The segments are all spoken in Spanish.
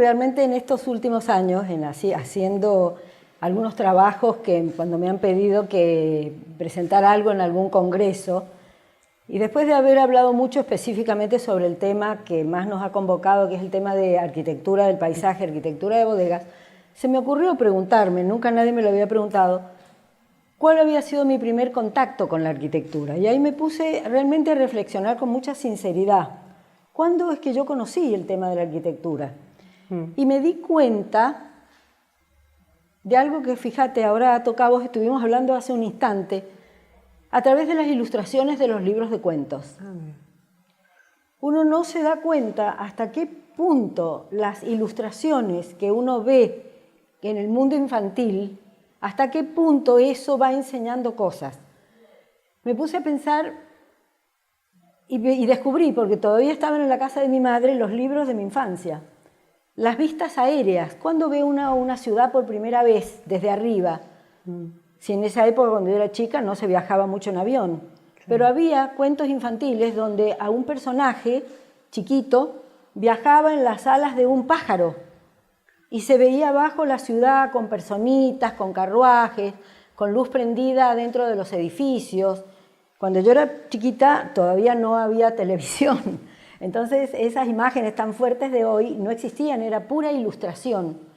realmente en estos últimos años, haciendo algunos trabajos que cuando me han pedido que presentar algo en algún congreso, y después de haber hablado mucho específicamente sobre el tema que más nos ha convocado, que es el tema de arquitectura del paisaje, arquitectura de bodegas, se me ocurrió preguntarme, nunca nadie me lo había preguntado, ¿cuál había sido mi primer contacto con la arquitectura? Y ahí me puse realmente a reflexionar con mucha sinceridad. ¿Cuándo es que yo conocí el tema de la arquitectura? Y me di cuenta de algo que, fíjate, ahora tocamos, estuvimos hablando hace un instante, a través de las ilustraciones de los libros de cuentos. Uno no se da cuenta hasta qué punto las ilustraciones que uno ve en el mundo infantil, hasta qué punto eso va enseñando cosas. Me puse a pensar y descubrí, porque todavía estaban en la casa de mi madre, los libros de mi infancia. Las vistas aéreas, ¿cuándo ve una ciudad por primera vez desde arriba? Si en esa época, cuando yo era chica, no se viajaba mucho en avión. Claro. Pero había cuentos infantiles donde a un personaje chiquito viajaba en las alas de un pájaro y se veía abajo la ciudad con personitas, con carruajes, con luz prendida dentro de los edificios. Cuando yo era chiquita todavía no había televisión. Entonces esas imágenes tan fuertes de hoy no existían, era pura ilustración.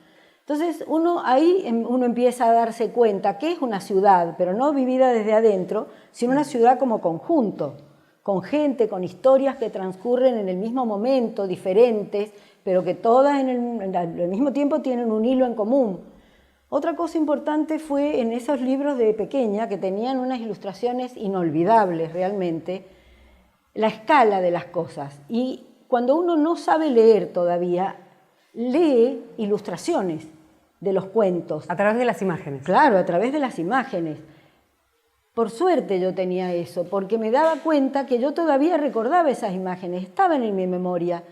Entonces ahí uno empieza a darse cuenta que es una ciudad, pero no vivida desde adentro, sino una ciudad como conjunto, con gente, con historias que transcurren en el mismo momento, diferentes, pero que todas al mismo tiempo tienen un hilo en común. Otra cosa importante fue en esos libros de pequeña, que tenían unas ilustraciones inolvidables realmente, la escala de las cosas. Y cuando uno no sabe leer todavía, lee ilustraciones de los cuentos. A través de las imágenes. Claro, a través de las imágenes. Por suerte yo tenía eso, porque me daba cuenta que yo todavía recordaba esas imágenes, estaban en mi memoria.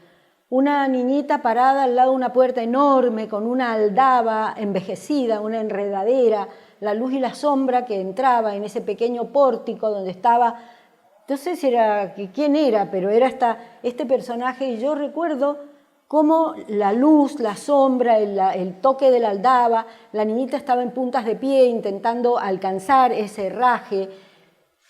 Una niñita parada al lado de una puerta enorme, con una aldaba envejecida, una enredadera, la luz y la sombra que entraba en ese pequeño pórtico donde estaba. No sé si era, quién era, pero era este personaje, y yo recuerdo cómo la luz, la sombra, el toque de la aldaba, la niñita estaba en puntas de pie intentando alcanzar ese herraje,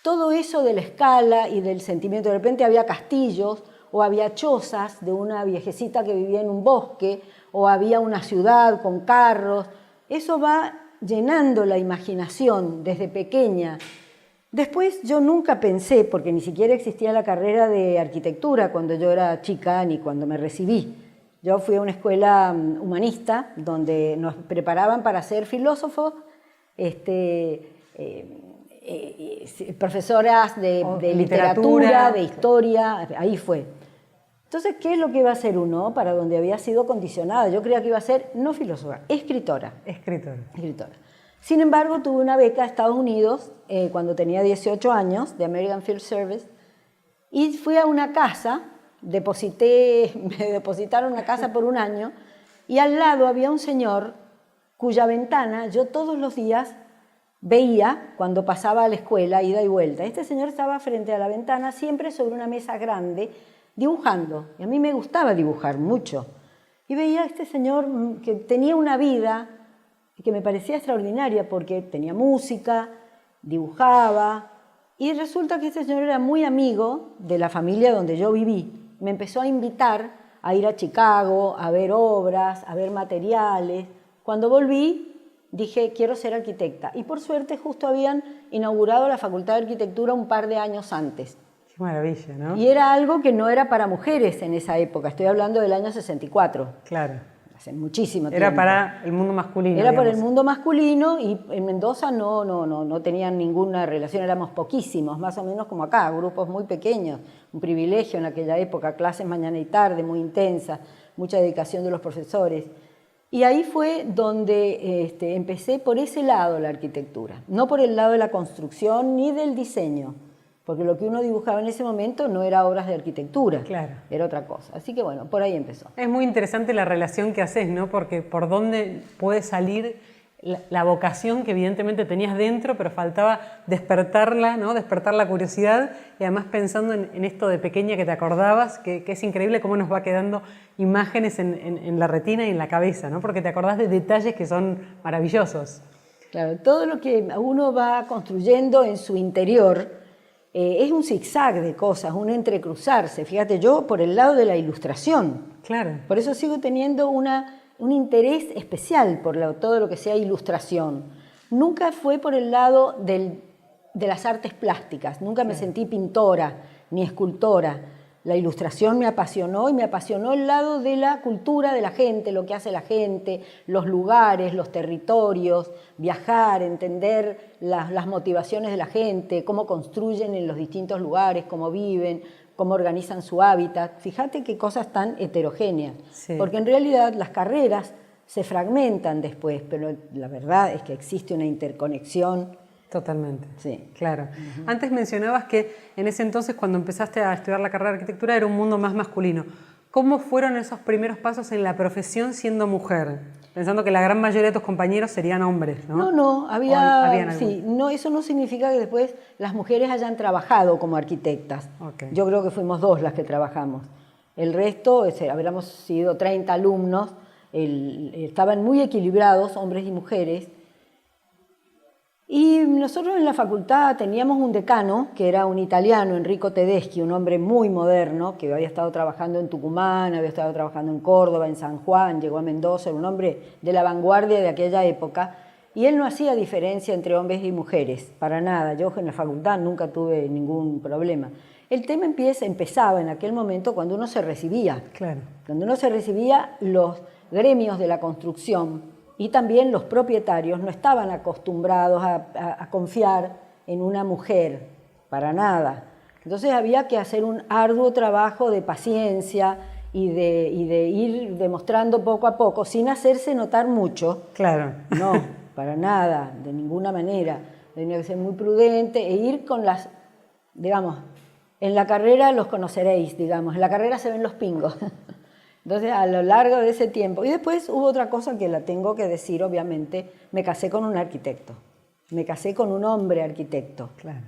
todo eso de la escala y del sentimiento. De repente había castillos o había chozas de una viejecita que vivía en un bosque, o había una ciudad con carros. Eso va llenando la imaginación desde pequeña. Después yo nunca pensé, porque ni siquiera existía la carrera de arquitectura cuando yo era chica ni cuando me recibí. Yo fui a una escuela humanista donde nos preparaban para ser filósofos, profesoras de literatura, de historia, ahí fue. Entonces, ¿qué es lo que iba a hacer uno para donde había sido condicionada? Yo creía que iba a ser, no filósofa, escritora. Escritora. Sin embargo, tuve una beca a Estados Unidos cuando tenía 18 años, de American Field Service, y fui a una casa, me depositaron una casa por un año, y al lado había un señor cuya ventana yo todos los días veía cuando pasaba a la escuela, ida y vuelta. Este señor estaba frente a la ventana, siempre sobre una mesa grande, dibujando. Y a mí me gustaba dibujar mucho. Y veía a este señor que tenía una vida que me parecía extraordinaria porque tenía música, dibujaba, y resulta que este señor era muy amigo de la familia donde yo viví. Me empezó a invitar a ir a Chicago, a ver obras, a ver materiales. Cuando volví, dije, quiero ser arquitecta. Y por suerte justo habían inaugurado la Facultad de Arquitectura un par de años antes. Qué maravilla, ¿no? Y era algo que no era para mujeres en esa época. Estoy hablando del año 64. Claro. Hace muchísimo tiempo. Era para el mundo masculino. Era para el mundo masculino, y en Mendoza no tenían ninguna relación, éramos poquísimos, más o menos como acá, grupos muy pequeños, un privilegio en aquella época, clases mañana y tarde, muy intensas, mucha dedicación de los profesores. Y ahí fue donde empecé por ese lado la arquitectura, no por el lado de la construcción ni del diseño, porque lo que uno dibujaba en ese momento no era obras de arquitectura, claro, era otra cosa. Así que bueno, por ahí empezó. Es muy interesante la relación que haces, ¿no? Porque por dónde puede salir la vocación que evidentemente tenías dentro, pero faltaba despertarla, ¿no? Despertar la curiosidad, y además pensando en esto de pequeña que te acordabas, que es increíble cómo nos va quedando imágenes en la retina y en la cabeza, ¿no? Porque te acordás de detalles que son maravillosos. Claro, todo lo que uno va construyendo en su interior es un zigzag de cosas, un entrecruzarse. Fíjate, yo por el lado de la ilustración. Claro. Por eso sigo teniendo un interés especial por todo lo que sea ilustración. Nunca fue por el lado de las artes plásticas, nunca me sentí pintora ni escultora. La ilustración me apasionó, y me apasionó el lado de la cultura de la gente, lo que hace la gente, los lugares, los territorios, viajar, entender las motivaciones de la gente, cómo construyen en los distintos lugares, cómo viven, cómo organizan su hábitat. Fíjate qué cosas tan heterogéneas, Sí. porque en realidad las carreras se fragmentan después, pero la verdad es que existe una interconexión. Totalmente, Sí. claro. Antes mencionabas que en ese entonces, cuando empezaste a estudiar la carrera de arquitectura, era un mundo más masculino. ¿Cómo fueron esos primeros pasos en la profesión siendo mujer? Pensando que la gran mayoría de tus compañeros serían hombres, ¿no? No, ¿Habían sí, no, eso no significa que después las mujeres hayan trabajado como arquitectas. Ok. Yo creo que fuimos 2 las que trabajamos. El resto, habríamos sido 30 alumnos, estaban muy equilibrados, hombres y mujeres. Y nosotros en la facultad teníamos un decano, que era un italiano, Enrico Tedeschi, un hombre muy moderno, que había estado trabajando en Tucumán, había estado trabajando en Córdoba, en San Juan, llegó a Mendoza, era un hombre de la vanguardia de aquella época, y él no hacía diferencia entre hombres y mujeres, para nada. Yo en la facultad nunca tuve ningún problema. El tema empezaba en aquel momento cuando uno se recibía. Claro. Cuando uno se recibía, los gremios de la construcción y también los propietarios no estaban acostumbrados a confiar en una mujer, para nada. Entonces había que hacer un arduo trabajo de paciencia y de ir demostrando poco a poco, sin hacerse notar mucho. Claro. No, para nada, de ninguna manera. Tenía que ser muy prudente e ir con las, digamos, en la carrera los conoceréis, digamos, en la carrera se ven los pingos. Entonces, a lo largo de ese tiempo. Y después hubo otra cosa que la tengo que decir, obviamente. Me casé con un arquitecto. Me casé con un hombre arquitecto. Claro.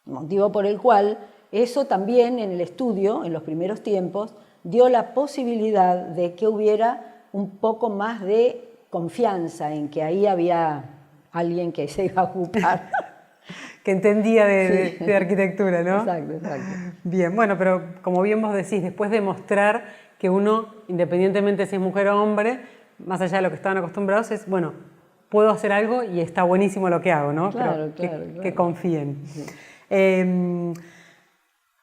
Motivo por el cual eso también en el estudio, en los primeros tiempos, dio la posibilidad de que hubiera un poco más de confianza en que ahí había alguien que se iba a ocupar. Que entendía de arquitectura, ¿no? Exacto, exacto. Bien, bueno, pero como bien vos decís, después de mostrar que uno, independientemente si es mujer o hombre, más allá de lo que estaban acostumbrados, es, bueno, puedo hacer algo y está buenísimo lo que hago, ¿no? Claro, Pero claro. que confíen. Sí.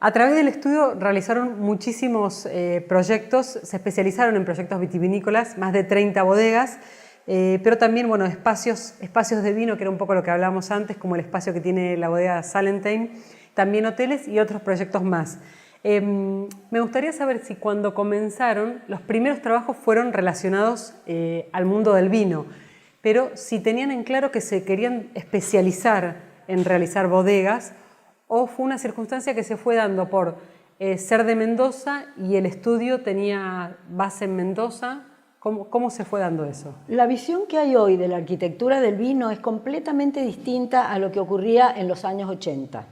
A través del estudio realizaron muchísimos proyectos, se especializaron en proyectos vitivinícolas, más de 30 bodegas, pero también, bueno, espacios de vino, que era un poco lo que hablábamos antes, como el espacio que tiene la bodega Salentine, también hoteles y otros proyectos más. Me gustaría saber si cuando comenzaron los primeros trabajos fueron relacionados al mundo del vino, pero si tenían en claro que se querían especializar en realizar bodegas, o fue una circunstancia que se fue dando por ser de Mendoza y el estudio tenía base en Mendoza. ¿Cómo se fue dando eso? La visión que hay hoy de la arquitectura del vino es completamente distinta a lo que ocurría en los años 80.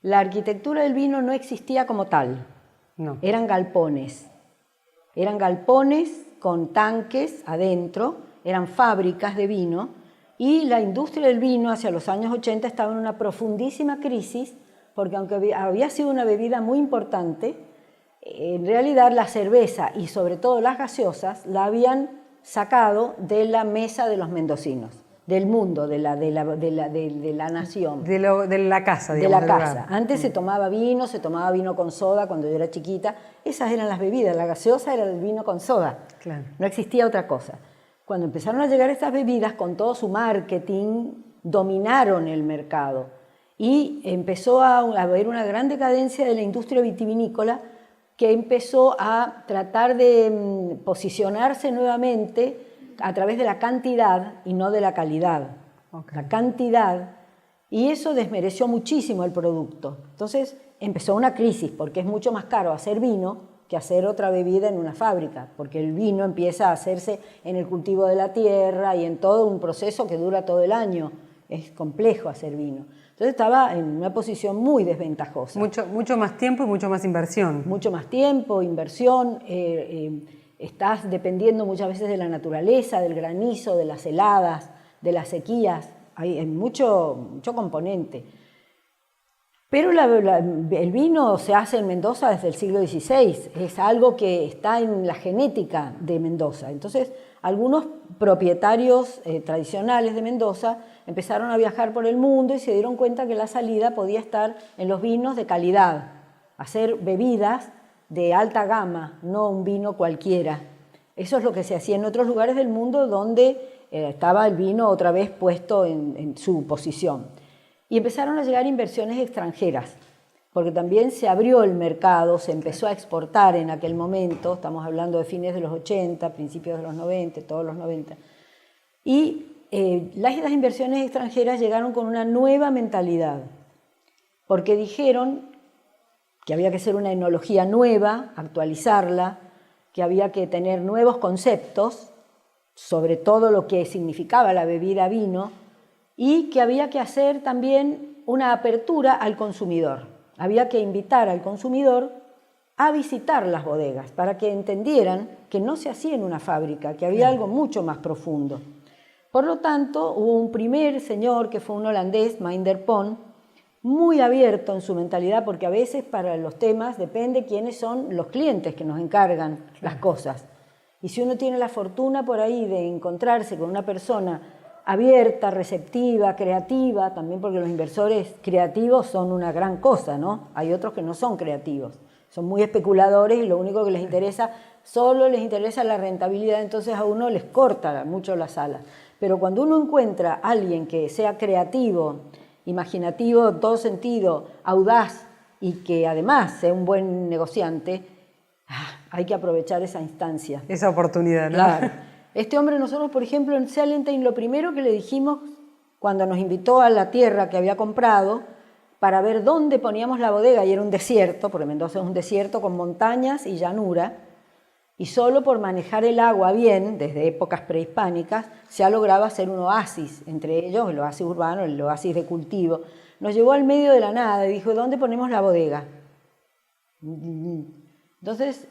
La arquitectura del vino no existía como tal. No. Eran galpones. Eran galpones con tanques adentro, eran fábricas de vino, y la industria del vino hacia los años 80 estaba en una profundísima crisis, porque aunque había sido una bebida muy importante, en realidad la cerveza y sobre todo las gaseosas la habían sacado de la mesa de los mendocinos, del mundo, de la nación. De la casa, De digamos. la casa. Antes se tomaba vino con soda cuando yo era chiquita. Esas eran las bebidas, la gaseosa era el vino con soda. Claro. No existía otra cosa. Cuando empezaron a llegar estas bebidas, con todo su marketing, dominaron el mercado. Y empezó a haber una gran decadencia de la industria vitivinícola, que empezó a tratar de posicionarse nuevamente a través de la cantidad y no de la calidad. Okay. La cantidad, y eso desmereció muchísimo el producto. Entonces empezó una crisis, porque es mucho más caro hacer vino que hacer otra bebida en una fábrica, porque el vino empieza a hacerse en el cultivo de la tierra y en todo un proceso que dura todo el año. Es complejo hacer vino. Entonces estaba en una posición muy desventajosa. Mucho más tiempo y mucho más inversión. Mucho más tiempo, inversión, estás dependiendo muchas veces de la naturaleza, del granizo, de las heladas, de las sequías, hay mucho componente. Pero el vino se hace en Mendoza desde el siglo XVI, es algo que está en la genética de Mendoza. Entonces, algunos propietarios tradicionales de Mendoza empezaron a viajar por el mundo y se dieron cuenta que la salida podía estar en los vinos de calidad, hacer bebidas de alta gama, no un vino cualquiera. Eso es lo que se hacía en otros lugares del mundo donde estaba el vino otra vez puesto en su posición. Y empezaron a llegar inversiones extranjeras, porque también se abrió el mercado, se empezó a exportar en aquel momento, estamos hablando de fines de los 80, principios de los 90, todos los 90. Y las inversiones extranjeras llegaron con una nueva mentalidad, porque dijeron que había que hacer una enología nueva, actualizarla, que había que tener nuevos conceptos sobre todo lo que significaba la bebida vino, y que había que hacer también una apertura al consumidor. Había que invitar al consumidor a visitar las bodegas para que entendieran que no se hacía en una fábrica, que había algo mucho más profundo. Por lo tanto, hubo un primer señor que fue un holandés, Meindert Pon, muy abierto en su mentalidad, porque a veces para los temas depende quiénes son los clientes que nos encargan las cosas. Y si uno tiene la fortuna por ahí de encontrarse con una persona abierta, receptiva, creativa, también porque los inversores creativos son una gran cosa, ¿no? Hay otros que no son creativos, son muy especuladores y lo único que les interesa, solo les interesa la rentabilidad, entonces a uno les corta mucho las alas. Pero cuando uno encuentra a alguien que sea creativo, imaginativo en todo sentido, audaz y que además sea un buen negociante, hay que aprovechar esa instancia. Esa oportunidad, ¿no? Claro. Este hombre, nosotros, por ejemplo, en Sellentheim, lo primero que le dijimos cuando nos invitó a la tierra que había comprado para ver dónde poníamos la bodega, y era un desierto, porque Mendoza es un desierto con montañas y llanura, y solo por manejar el agua bien, desde épocas prehispánicas, se ha logrado hacer un oasis, entre ellos el oasis urbano, el oasis de cultivo. Nos llevó al medio de la nada y dijo, ¿dónde ponemos la bodega? Entonces,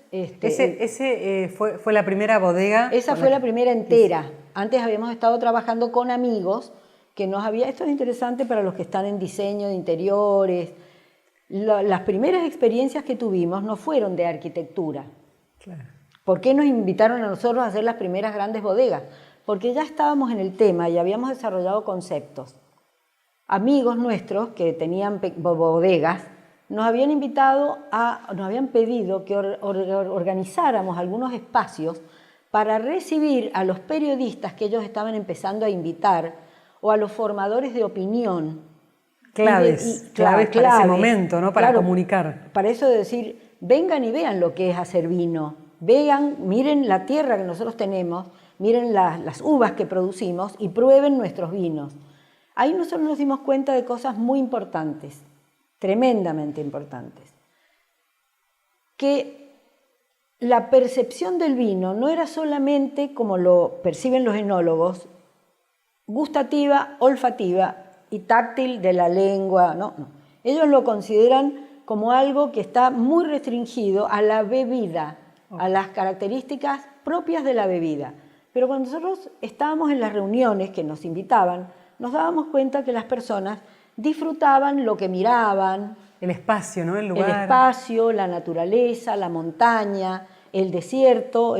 fue la primera bodega. Esa fue la primera entera. Antes habíamos estado trabajando con amigos que nos había... Esto es interesante para los que están en diseño de interiores. Las primeras experiencias que tuvimos no fueron de arquitectura. Claro. ¿Por qué nos invitaron a nosotros a hacer las primeras grandes bodegas? Porque ya estábamos en el tema y habíamos desarrollado conceptos. Amigos nuestros que tenían bodegas nos habían pedido que organizáramos algunos espacios para recibir a los periodistas que ellos estaban empezando a invitar o a los formadores de opinión. Claves para ese momento, ¿no? Para comunicar. Para eso de decir, vengan y vean lo que es hacer vino, vean, miren la tierra que nosotros tenemos, miren las uvas que producimos y prueben nuestros vinos. Ahí nosotros nos dimos cuenta de cosas muy importantes, tremendamente importantes, que la percepción del vino no era solamente, como lo perciben los enólogos, gustativa, olfativa y táctil de la lengua, no. Ellos lo consideran como algo que está muy restringido a la bebida, a las características propias de la bebida. Pero cuando nosotros estábamos en las reuniones que nos invitaban, nos dábamos cuenta que las personas disfrutaban lo que miraban. El espacio, ¿no? El lugar. El espacio, la naturaleza, la montaña, el desierto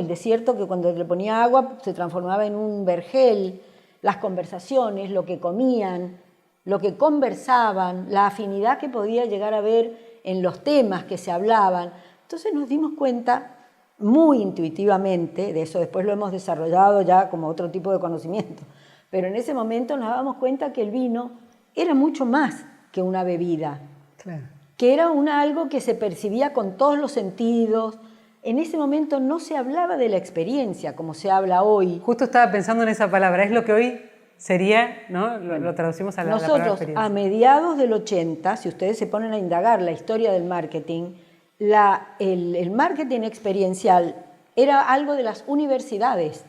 que cuando le ponía agua se transformaba en un vergel, las conversaciones, lo que comían, lo que conversaban, la afinidad que podía llegar a haber en los temas que se hablaban. Entonces nos dimos cuenta muy intuitivamente, de eso después lo hemos desarrollado ya como otro tipo de conocimiento, pero en ese momento nos dábamos cuenta que el vino era mucho más que una bebida, claro, que era algo que se percibía con todos los sentidos. En ese momento no se hablaba de la experiencia como se habla hoy. Justo estaba pensando en esa palabra, es lo que hoy sería, ¿no? Lo traducimos a la palabra Nosotros, experiencia. a mediados del 80, si ustedes se ponen a indagar la historia del marketing, el marketing experiencial era algo de las universidades.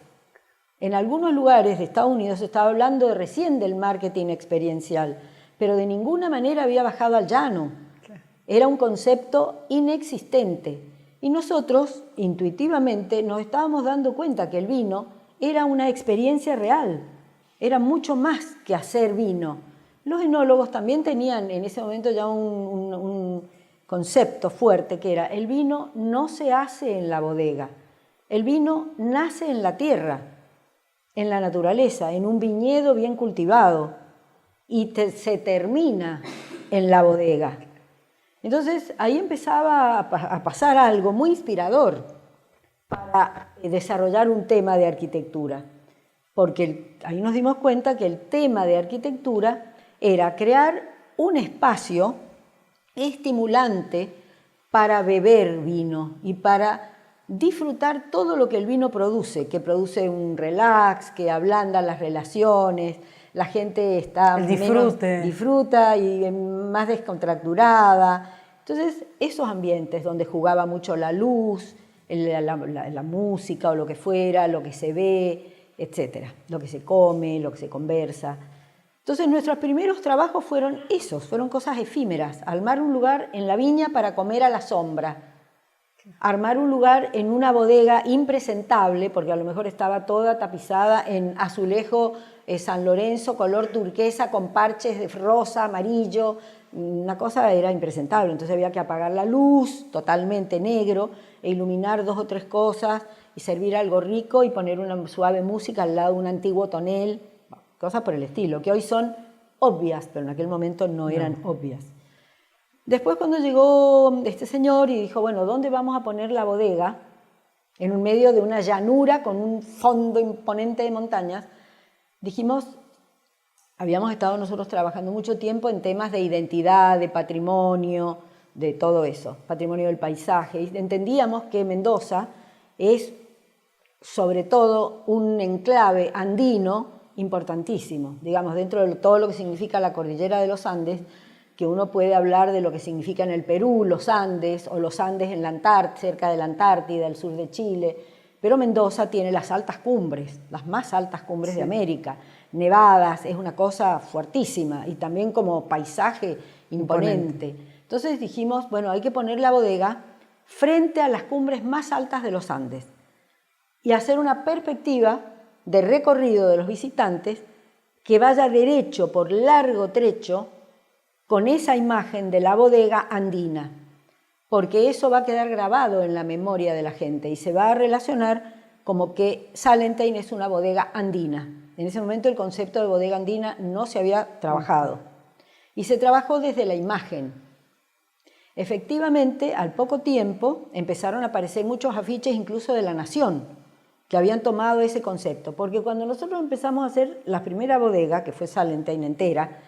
En algunos lugares de Estados Unidos se estaba hablando recién del marketing experiencial, pero de ninguna manera había bajado al llano. Era un concepto inexistente. Y nosotros, intuitivamente, nos estábamos dando cuenta que el vino era una experiencia real. Era mucho más que hacer vino. Los enólogos también tenían en ese momento ya un concepto fuerte que era: el vino no se hace en la bodega, el vino nace en la tierra, en la naturaleza, en un viñedo bien cultivado, y se termina en la bodega. Entonces ahí empezaba a pasar algo muy inspirador para desarrollar un tema de arquitectura, porque ahí nos dimos cuenta que el tema de arquitectura era crear un espacio estimulante para beber vino y para disfrutar todo lo que el vino produce, que produce un relax, que ablanda las relaciones, la gente está disfruta y más descontracturada. Entonces, esos ambientes donde jugaba mucho la luz, la música o lo que fuera, lo que se ve, etcétera, lo que se come, lo que se conversa. Entonces, nuestros primeros trabajos fueron esos, fueron cosas efímeras: armar un lugar en la viña para comer a la sombra, armar un lugar en una bodega impresentable, porque a lo mejor estaba toda tapizada en azulejo San Lorenzo, color turquesa, con parches de rosa, amarillo. Una cosa era impresentable, entonces había que apagar la luz, totalmente negro, e iluminar 2 o 3 cosas y servir algo rico y poner una suave música al lado de un antiguo tonel, cosas por el estilo, que hoy son obvias, pero en aquel momento no eran obvias. Después, cuando llegó este señor y dijo, bueno, ¿dónde vamos a poner la bodega? En un medio de una llanura con un fondo imponente de montañas, dijimos, habíamos estado nosotros trabajando mucho tiempo en temas de identidad, de patrimonio, de todo eso, patrimonio del paisaje, y entendíamos que Mendoza es sobre todo un enclave andino importantísimo, digamos, dentro de todo lo que significa la cordillera de los Andes, que uno puede hablar de lo que significa en el Perú, los Andes, o los Andes en la cerca de la Antártida, el sur de Chile, pero Mendoza tiene las altas cumbres, las más altas cumbres de América, nevadas, es una cosa fuertísima, y también como paisaje imponente. Entonces dijimos, bueno, hay que poner la bodega frente a las cumbres más altas de los Andes y hacer una perspectiva de recorrido de los visitantes que vaya derecho por largo trecho con esa imagen de la bodega andina, porque eso va a quedar grabado en la memoria de la gente y se va a relacionar como que Salentein es una bodega andina. En ese momento el concepto de bodega andina no se había trabajado y se trabajó desde la imagen. Efectivamente, al poco tiempo empezaron a aparecer muchos afiches incluso de La Nación que habían tomado ese concepto, porque cuando nosotros empezamos a hacer la primera bodega, que fue Salentein entera,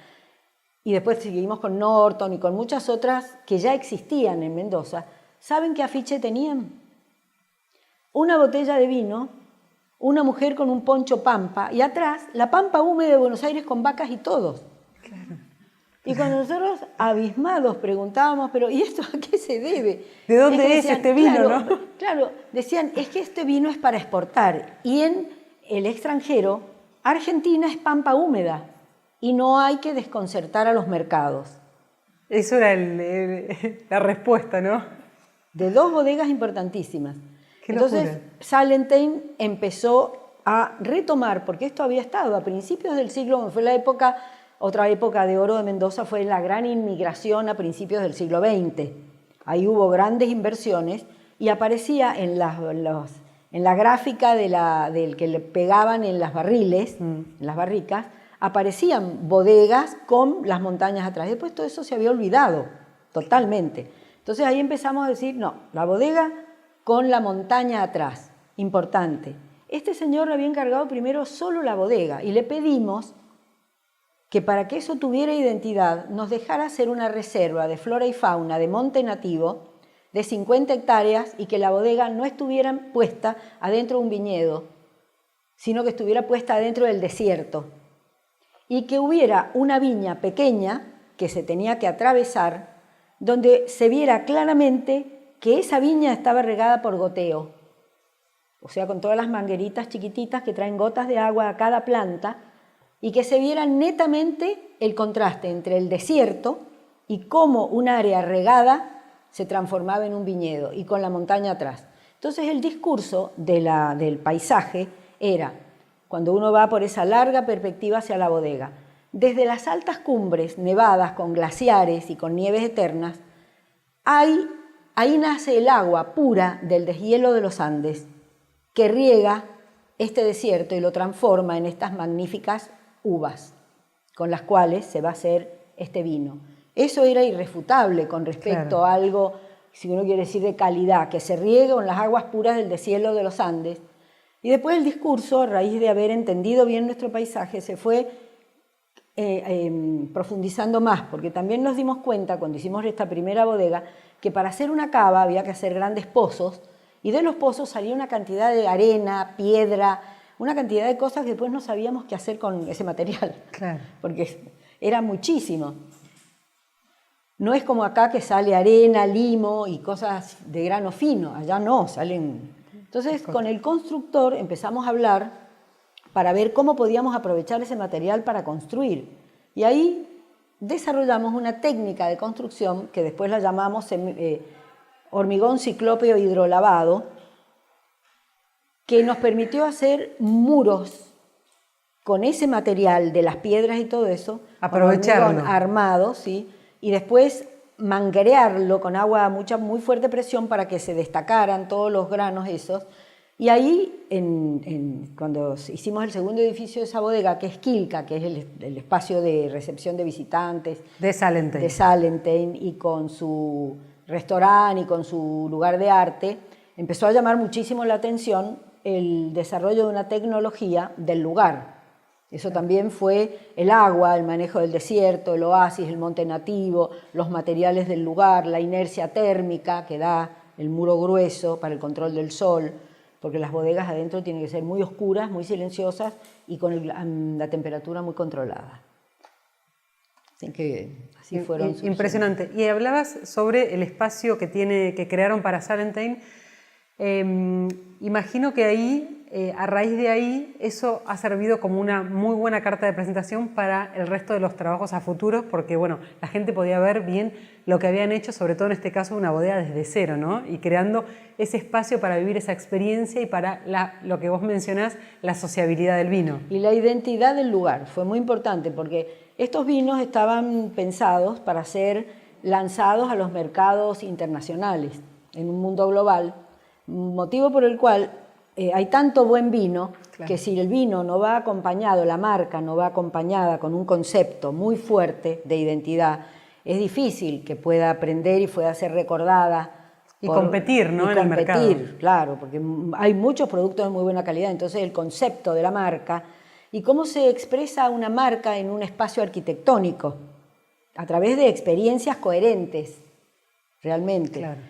y después seguimos con Norton y con muchas otras que ya existían en Mendoza, ¿saben qué afiche tenían? Una botella de vino, una mujer con un poncho pampa y atrás la pampa húmeda de Buenos Aires con vacas y todos. Claro. Y cuando nosotros abismados preguntábamos, pero ¿y esto a qué se debe? ¿De dónde es este vino, claro, no? Claro, decían, es que este vino es para exportar y en el extranjero, Argentina es pampa húmeda y no hay que desconcertar a los mercados. Eso era la respuesta, ¿no? De 2 bodegas importantísimas. Qué Entonces, locura. Salentein empezó a retomar, porque esto había estado a principios del siglo, fue la época, otra época de oro de Mendoza fue la gran inmigración a principios del siglo XX. Ahí hubo grandes inversiones y aparecía en la gráfica del que le pegaban en las barriles, en las barricas, aparecían bodegas con las montañas atrás. Después todo eso se había olvidado totalmente. Entonces ahí empezamos a decir, no, la bodega con la montaña atrás, importante. Este señor le había encargado primero solo la bodega y le pedimos que para que eso tuviera identidad nos dejara hacer una reserva de flora y fauna de monte nativo de 50 hectáreas y que la bodega no estuviera puesta adentro de un viñedo, sino que estuviera puesta adentro del desierto y que hubiera una viña pequeña que se tenía que atravesar donde se viera claramente que esa viña estaba regada por goteo, o sea, con todas las mangueritas chiquititas que traen gotas de agua a cada planta, y que se viera netamente el contraste entre el desierto y cómo un área regada se transformaba en un viñedo, y con la montaña atrás. Entonces el discurso del paisaje era, cuando uno va por esa larga perspectiva hacia la bodega, desde las altas cumbres nevadas con glaciares y con nieves eternas, ahí nace el agua pura del deshielo de los Andes, que riega este desierto y lo transforma en estas magníficas uvas, con las cuales se va a hacer este vino. Eso era irrefutable con respecto a algo, si uno quiere decir de calidad, que se riega con las aguas puras del deshielo de los Andes. Y después el discurso, a raíz de haber entendido bien nuestro paisaje, se fue profundizando más, porque también nos dimos cuenta cuando hicimos esta primera bodega que para hacer una cava había que hacer grandes pozos, y de los pozos salía una cantidad de arena, piedra, una cantidad de cosas que después no sabíamos qué hacer con ese material, claro, porque era muchísimo. No es como acá que sale arena, limo y cosas de grano fino, allá no, salen. Entonces con el constructor empezamos a hablar para ver cómo podíamos aprovechar ese material para construir. Y ahí desarrollamos una técnica de construcción que después la llamamos hormigón ciclópeo hidrolavado, que nos permitió hacer muros con ese material de las piedras y todo eso, aprovecharlo, armado, ¿sí? Y después manguerearlo con agua a muy fuerte presión para que se destacaran todos los granos esos. Y ahí, cuando hicimos el segundo edificio de esa bodega, que es Quilca, que es el espacio de recepción de visitantes de Salentein, y con su restaurante y con su lugar de arte, empezó a llamar muchísimo la atención el desarrollo de una tecnología del lugar. Eso también fue el agua, el manejo del desierto, el oasis, el monte nativo, los materiales del lugar, la inercia térmica que da el muro grueso para el control del sol, porque las bodegas adentro tienen que ser muy oscuras, muy silenciosas y con la temperatura muy controlada. Así que así fueron. Impresionante. Y hablabas sobre el espacio que crearon para Salentein. Imagino que ahí, a raíz de ahí, eso ha servido como una muy buena carta de presentación para el resto de los trabajos a futuro, porque bueno, la gente podía ver bien lo que habían hecho, sobre todo en este caso una bodega desde cero, ¿no? Y creando ese espacio para vivir esa experiencia y para lo que vos mencionás, la sociabilidad del vino. Y la identidad del lugar fue muy importante, porque estos vinos estaban pensados para ser lanzados a los mercados internacionales en un mundo global, motivo por el cual hay tanto buen vino, claro, que si el vino no va acompañado, la marca no va acompañada con un concepto muy fuerte de identidad, es difícil que pueda aprender y pueda ser recordada. Y competir, ¿no? En el mercado. Claro, porque hay muchos productos de muy buena calidad, entonces el concepto de la marca y cómo se expresa una marca en un espacio arquitectónico, a través de experiencias coherentes, realmente. Claro.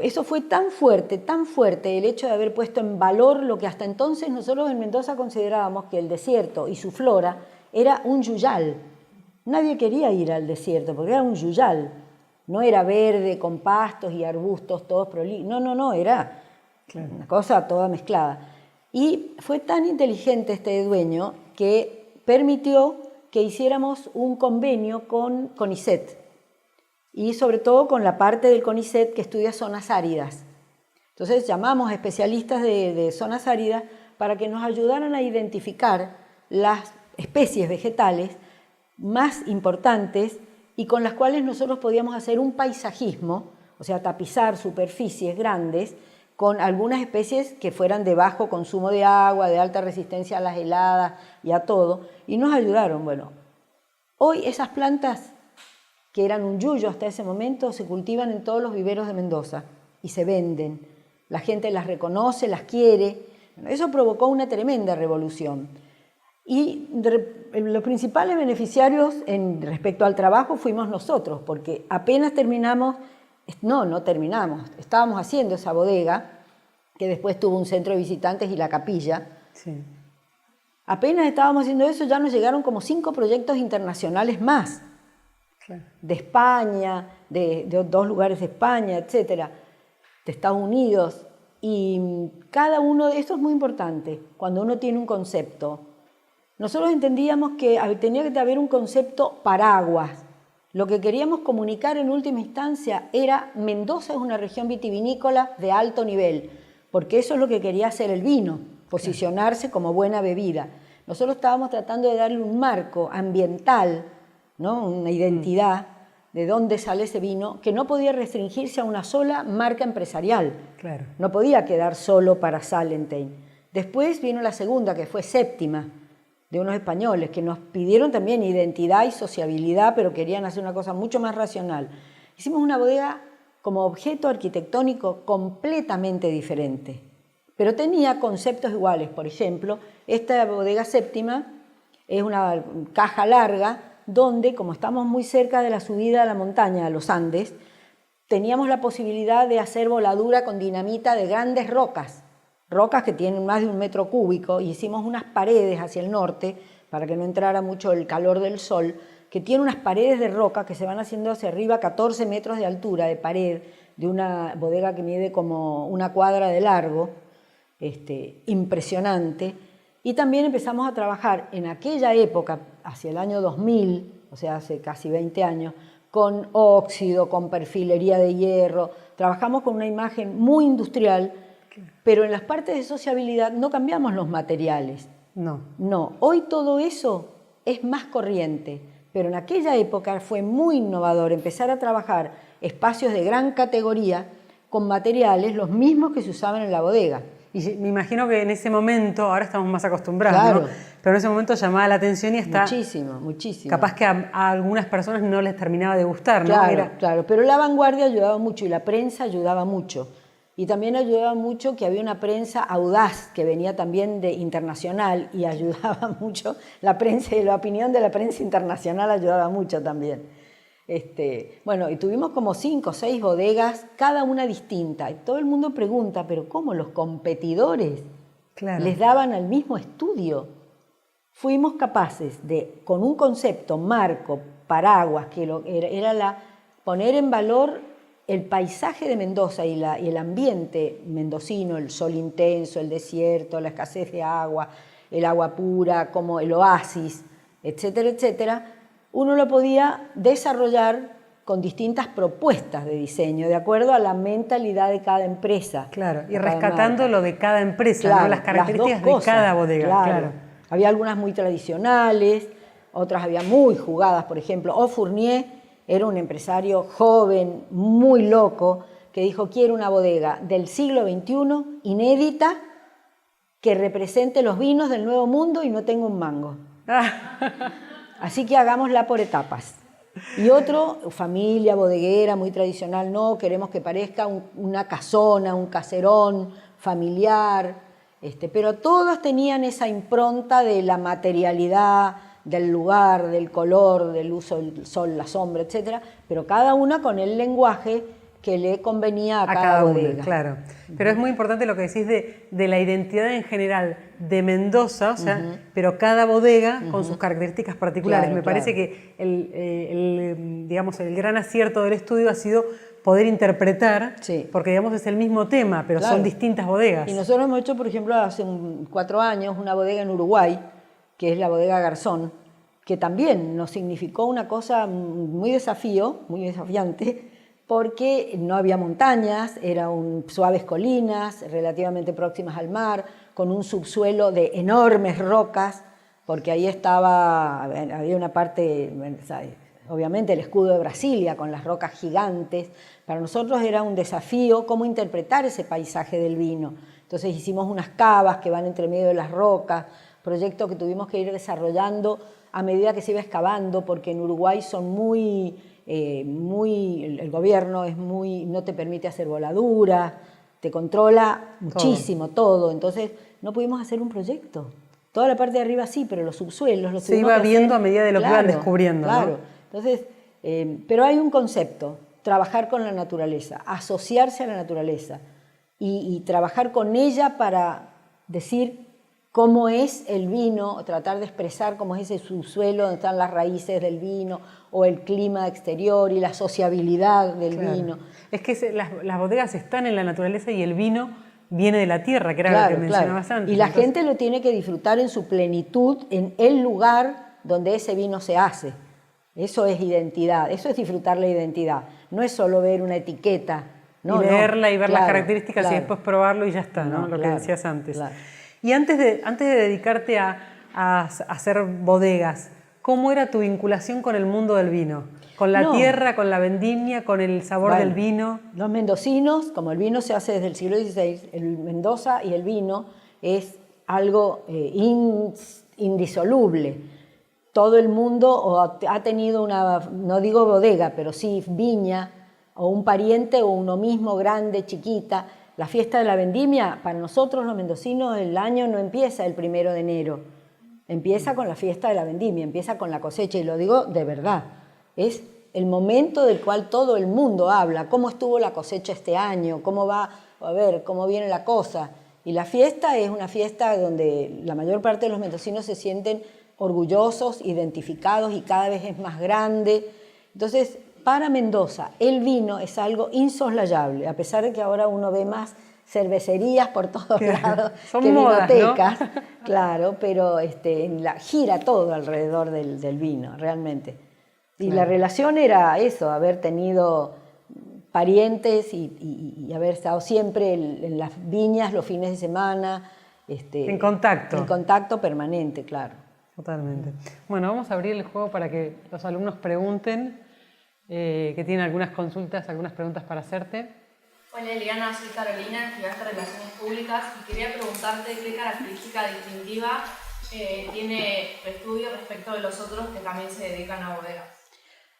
Eso fue tan fuerte el hecho de haber puesto en valor lo que hasta entonces nosotros en Mendoza considerábamos que el desierto y su flora era un yuyal. Nadie quería ir al desierto porque era un yuyal. No era verde con pastos y arbustos todos prolijos. No, era una cosa toda mezclada. Y fue tan inteligente este dueño que permitió que hiciéramos un convenio con CONICET. Y sobre todo con la parte del CONICET que estudia zonas áridas. Entonces llamamos a especialistas de zonas áridas para que nos ayudaran a identificar las especies vegetales más importantes y con las cuales nosotros podíamos hacer un paisajismo, o sea, tapizar superficies grandes con algunas especies que fueran de bajo consumo de agua, de alta resistencia a las heladas y a todo, y nos ayudaron. Bueno, hoy esas plantas que eran un yuyo hasta ese momento, se cultivan en todos los viveros de Mendoza y se venden. La gente las reconoce, las quiere. Bueno, eso provocó una tremenda revolución. Y los principales beneficiarios respecto al trabajo fuimos nosotros, porque apenas terminamos, no terminamos, estábamos haciendo esa bodega, que después tuvo un centro de visitantes y la capilla. Sí. Apenas estábamos haciendo eso, ya nos llegaron como 5 proyectos internacionales más. Claro. De España, de 2 lugares de España, etc. de Estados Unidos, y cada uno de esto es muy importante cuando uno tiene un concepto. Nosotros entendíamos que tenía que haber un concepto paraguas. Lo que queríamos comunicar en última instancia era Mendoza es una región vitivinícola de alto nivel, porque eso es lo que quería hacer el vino, posicionarse como buena bebida. Nosotros estábamos tratando de darle un marco ambiental, ¿no? Una identidad de dónde sale ese vino, que no podía restringirse a una sola marca empresarial. Claro. No podía quedar solo para Salentein. Después vino la segunda, que fue Séptima, de unos españoles, que nos pidieron también identidad y sociabilidad, pero querían hacer una cosa mucho más racional. Hicimos una bodega como objeto arquitectónico completamente diferente, pero tenía conceptos iguales. Por ejemplo, esta bodega Séptima es una caja larga, donde, como estamos muy cerca de la subida a la montaña, a los Andes, teníamos la posibilidad de hacer voladura con dinamita de grandes rocas que tienen más de 1 metro cúbico, y hicimos unas paredes hacia el norte, para que no entrara mucho el calor del sol, que tiene unas paredes de roca que se van haciendo hacia arriba, 14 metros de altura de pared, de una bodega que mide como 1 cuadra de largo, impresionante. Y también empezamos a trabajar en aquella época, hacia el año 2000, o sea, hace casi 20 años, con óxido, con perfilería de hierro. Trabajamos con una imagen muy industrial, pero en las partes de sociabilidad no cambiamos los materiales. No. Hoy todo eso es más corriente, pero en aquella época fue muy innovador empezar a trabajar espacios de gran categoría con materiales los mismos que se usaban en la bodega. Y me imagino que en ese momento, ahora estamos más acostumbrados, claro, ¿no? Pero en ese momento llamaba la atención y está... Muchísimo. Capaz que a algunas personas no les terminaba de gustar, ¿no? Claro, pero la vanguardia ayudaba mucho y la prensa ayudaba mucho. Y también ayudaba mucho que había una prensa audaz que venía también de internacional, y ayudaba mucho la prensa, y la opinión de la prensa internacional ayudaba mucho también. Bueno, y tuvimos como 5 o 6 bodegas, cada una distinta. Y todo el mundo pregunta, ¿pero cómo los competidores les daban al mismo estudio? Fuimos capaces de, con un concepto, marco, paraguas, que era poner en valor el paisaje de Mendoza y el ambiente mendocino, el sol intenso, el desierto, la escasez de agua, el agua pura, como el oasis, etcétera, etcétera. Uno lo podía desarrollar con distintas propuestas de diseño, de acuerdo a la mentalidad de cada empresa. Claro, y rescatando lo de cada empresa, claro, ¿no? Las características de cada bodega. Claro. Había algunas muy tradicionales, otras había muy jugadas. Por ejemplo, O Fournier era un empresario joven, muy loco, que dijo: quiero una bodega del siglo XXI, inédita, que represente los vinos del Nuevo Mundo y no tenga un mango. Así que hagámosla por etapas. Y otro, familia bodeguera, muy tradicional, no, queremos que parezca una casona, un caserón familiar, pero todos tenían esa impronta de la materialidad, del lugar, del color, del uso del sol, la sombra, etc. Pero cada una con el lenguaje que le convenía a cada bodega. Una, claro. Pero es muy importante lo que decís de la identidad en general de Mendoza, o sea, pero cada bodega con sus características particulares. Me parece que digamos, el gran acierto del estudio ha sido poder interpretar, porque digamos es el mismo tema, pero son distintas bodegas. Y nosotros hemos hecho, por ejemplo, hace 4 años, una bodega en Uruguay, que es la bodega Garzón, que también nos significó una cosa muy desafiante, porque no había montañas, eran suaves colinas, relativamente próximas al mar, con un subsuelo de enormes rocas, porque ahí había una parte, obviamente el escudo de Brasilia, con las rocas gigantes. Para nosotros era un desafío cómo interpretar ese paisaje del vino. Entonces hicimos unas cavas que van entre medio de las rocas, proyecto que tuvimos que ir desarrollando a medida que se iba excavando, porque en Uruguay son el gobierno no te permite hacer voladuras, te controla muchísimo todo. Entonces no pudimos hacer un proyecto. Toda la parte de arriba sí, pero los subsuelos los se iba viendo a medida de lo que iban descubriendo. Claro. ¿No? Entonces, pero hay un concepto: trabajar con la naturaleza, asociarse a la naturaleza y trabajar con ella para decir cómo es el vino, tratar de expresar cómo es ese subsuelo donde están las raíces del vino, o el clima exterior y la sociabilidad del vino. Es que las bodegas están en la naturaleza y el vino viene de la tierra, que era Claro, lo que mencionabas claro. antes. Y la gente lo tiene que disfrutar en su plenitud, en el lugar donde ese vino se hace. Eso es identidad, eso es disfrutar la identidad. No es solo ver una etiqueta. No, y leerla y ver las claro, características claro. y después probarlo y ya está, ¿no? Lo que claro, decías antes. claro. Y antes de dedicarte a hacer bodegas, ¿cómo era tu vinculación con el mundo del vino? ¿Con la tierra, con la vendimia, con el sabor del vino? Los mendocinos, como el vino se hace desde el siglo XVI, el Mendoza y el vino es algo indisoluble. Todo el mundo ha tenido una, no digo bodega, pero sí viña, o un pariente o uno mismo, grande, chiquita. La fiesta de la vendimia, para nosotros los mendocinos, el año no empieza el 1 de enero. Empieza con la fiesta de la vendimia, empieza con la cosecha, y lo digo de verdad. Es el momento del cual todo el mundo habla, cómo estuvo la cosecha este año, cómo va, a ver, cómo viene la cosa. Y la fiesta es una fiesta donde la mayor parte de los mendocinos se sienten orgullosos, identificados, y cada vez es más grande. Entonces, para Mendoza, el vino es algo insoslayable, a pesar de que ahora uno ve más cervecerías por todos lados que modas, vinotecas, ¿no? Claro, pero gira todo alrededor del vino, realmente. Y Claro. la relación era eso, haber tenido parientes y haber estado siempre en las viñas los fines de semana. En contacto. En contacto permanente, claro. Totalmente. Bueno, vamos a abrir el juego para que los alumnos pregunten, que tienen algunas consultas, algunas preguntas para hacerte. Hola Eliana, soy Carolina, estudiante de Relaciones Públicas, y quería preguntarte qué característica distintiva tiene tu estudio respecto de los otros que también se dedican a bodegas.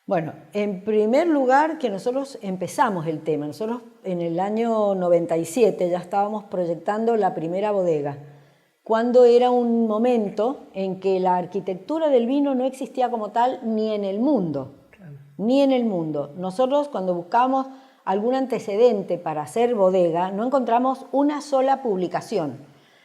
Bueno, en primer lugar, que nosotros empezamos el tema. Nosotros en el año 97 ya estábamos proyectando la primera bodega, cuando era un momento en que la arquitectura del vino no existía como tal ni en el mundo, ni en el mundo. Nosotros, cuando buscamos algún antecedente para hacer bodega, no encontramos una sola publicación.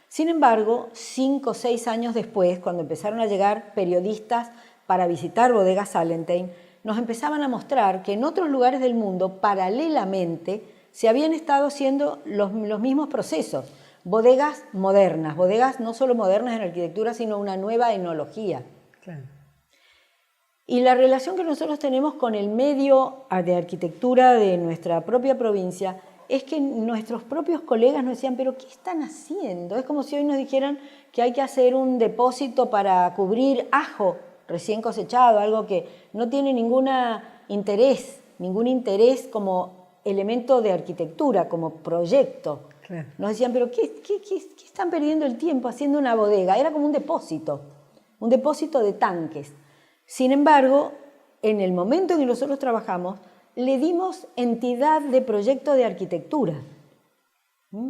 Sin embargo, 5 o 6 años después, cuando empezaron a llegar periodistas para visitar bodegas Salentine, nos empezaban a mostrar que en otros lugares del mundo, paralelamente, se habían estado haciendo los mismos procesos. Bodegas modernas, bodegas no solo modernas en arquitectura, sino una nueva enología. Claro. Y la relación que nosotros tenemos con el medio de arquitectura de nuestra propia provincia es que nuestros propios colegas nos decían, pero ¿qué están haciendo? Es como si hoy nos dijeran que hay que hacer un depósito para cubrir ajo recién cosechado, algo que no tiene ningún interés como elemento de arquitectura, como proyecto. Claro. Nos decían, pero ¿qué están perdiendo el tiempo haciendo una bodega? Era como un depósito de tanques. Sin embargo, en el momento en que nosotros trabajamos, le dimos entidad de proyecto de arquitectura.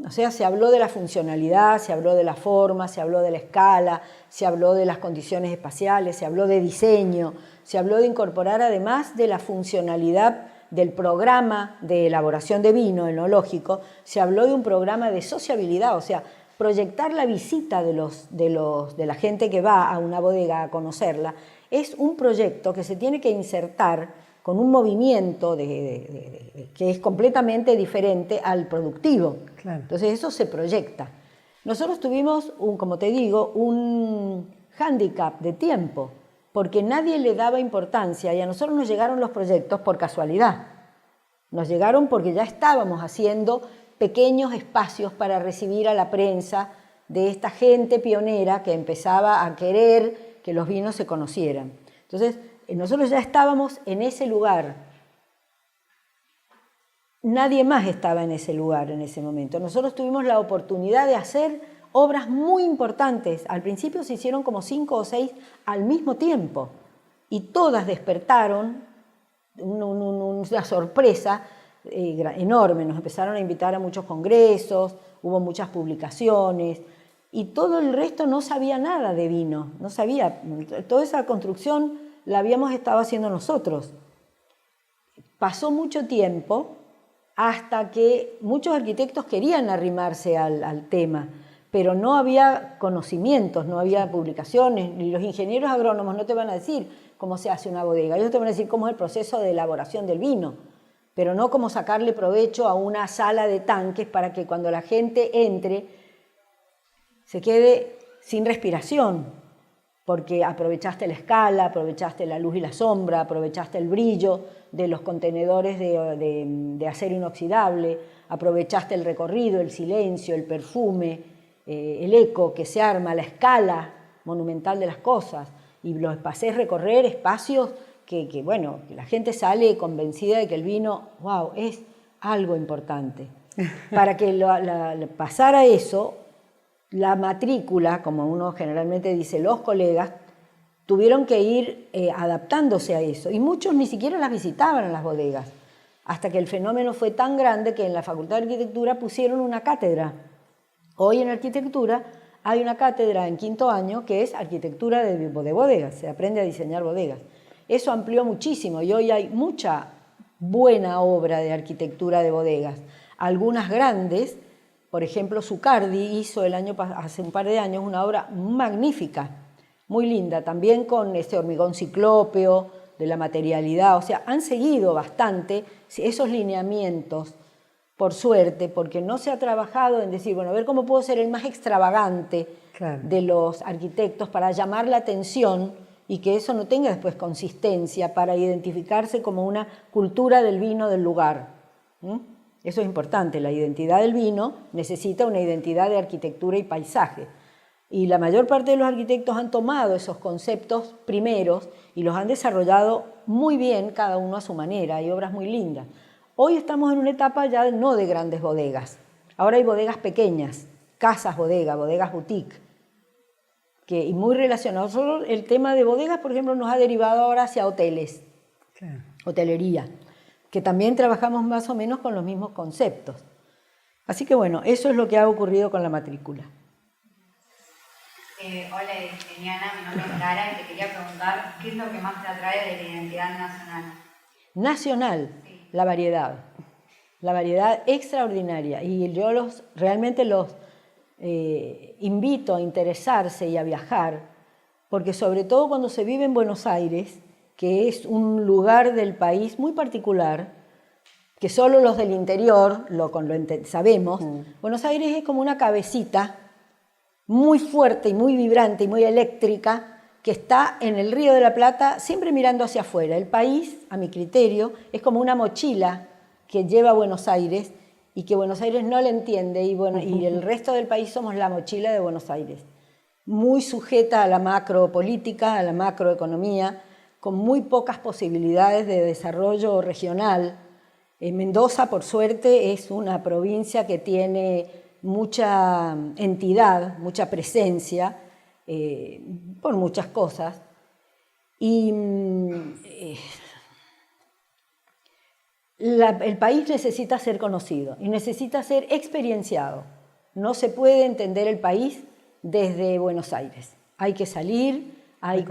O sea, se habló de la funcionalidad, se habló de la forma, se habló de la escala, se habló de las condiciones espaciales, se habló de diseño, se habló de incorporar además de la funcionalidad del programa de elaboración de vino enológico, se habló de un programa de sociabilidad, o sea, proyectar la visita de la gente que va a una bodega a conocerla. Es un proyecto que se tiene que insertar con un movimiento que es completamente diferente al productivo. Claro. Entonces eso se proyecta. Nosotros tuvimos, como te digo, un hándicap de tiempo, porque nadie le daba importancia, y a nosotros nos llegaron los proyectos por casualidad. Nos llegaron porque ya estábamos haciendo pequeños espacios para recibir a la prensa de esta gente pionera que empezaba a querer que los vinos se conocieran. Entonces, nosotros ya estábamos en ese lugar. Nadie más estaba en ese lugar en ese momento. Nosotros tuvimos la oportunidad de hacer obras muy importantes. Al principio se hicieron como 5 o 6 al mismo tiempo y todas despertaron una sorpresa enorme. Nos empezaron a invitar a muchos congresos, hubo muchas publicaciones y todo el resto no sabía nada de vino, no sabía. Toda esa construcción la habíamos estado haciendo nosotros. Pasó mucho tiempo hasta que muchos arquitectos querían arrimarse al tema, pero no había conocimientos, no había publicaciones, y los ingenieros agrónomos no te van a decir cómo se hace una bodega, ellos te van a decir cómo es el proceso de elaboración del vino, pero no cómo sacarle provecho a una sala de tanques para que cuando la gente entre se quede sin respiración, porque aprovechaste la escala, aprovechaste la luz y la sombra, aprovechaste el brillo de los contenedores de acero inoxidable, aprovechaste el recorrido, el silencio, el perfume, el eco que se arma, la escala monumental de las cosas, y los pasés recorrer espacios que la gente sale convencida de que el vino, wow, es algo importante. Para que pasara eso, la matrícula, como uno generalmente dice, los colegas, tuvieron que ir adaptándose a eso, y muchos ni siquiera las visitaban en las bodegas, hasta que el fenómeno fue tan grande que en la Facultad de Arquitectura pusieron una cátedra. Hoy en arquitectura hay una cátedra en 5º año que es arquitectura de bodegas, se aprende a diseñar bodegas. Eso amplió muchísimo y hoy hay mucha buena obra de arquitectura de bodegas. Algunas grandes, por ejemplo, Zucardi hizo hace un par de años una obra magnífica, muy linda, también con este hormigón ciclópeo, de la materialidad, o sea, han seguido bastante esos lineamientos, por suerte, porque no se ha trabajado en decir, bueno, a ver cómo puedo ser el más extravagante de los arquitectos para llamar la atención y que eso no tenga después consistencia para identificarse como una cultura del vino del lugar. Eso es importante, la identidad del vino necesita una identidad de arquitectura y paisaje. Y la mayor parte de los arquitectos han tomado esos conceptos primeros y los han desarrollado muy bien, cada uno a su manera, hay obras muy lindas. Hoy estamos en una etapa ya no de grandes bodegas, ahora hay bodegas pequeñas, casas bodega, bodegas boutique, y muy relacionados. Solo el tema de bodegas, por ejemplo, nos ha derivado ahora hacia hoteles, hotelería, que también trabajamos más o menos con los mismos conceptos. Así que bueno, eso es lo que ha ocurrido con la matrícula. Hola, Eliana, mi nombre es Lara y te quería preguntar qué es lo que más te atrae de la identidad nacional. Nacional, sí. La variedad extraordinaria. Y yo realmente los invito a interesarse y a viajar, porque sobre todo cuando se vive en Buenos Aires, que es un lugar del país muy particular, que solo los del interior sabemos. Buenos Aires es como una cabecita muy fuerte y muy vibrante y muy eléctrica que está en el Río de la Plata siempre mirando hacia afuera. El país, a mi criterio, es como una mochila que lleva a Buenos Aires y que Buenos Aires no le entiende y el resto del país somos la mochila de Buenos Aires. Muy sujeta a la macropolítica, a la macroeconomía, con muy pocas posibilidades de desarrollo regional. Mendoza, por suerte, es una provincia que tiene mucha entidad, mucha presencia, por muchas cosas. Y el país necesita ser conocido y necesita ser experienciado. No se puede entender el país desde Buenos Aires. Hay que salir, hay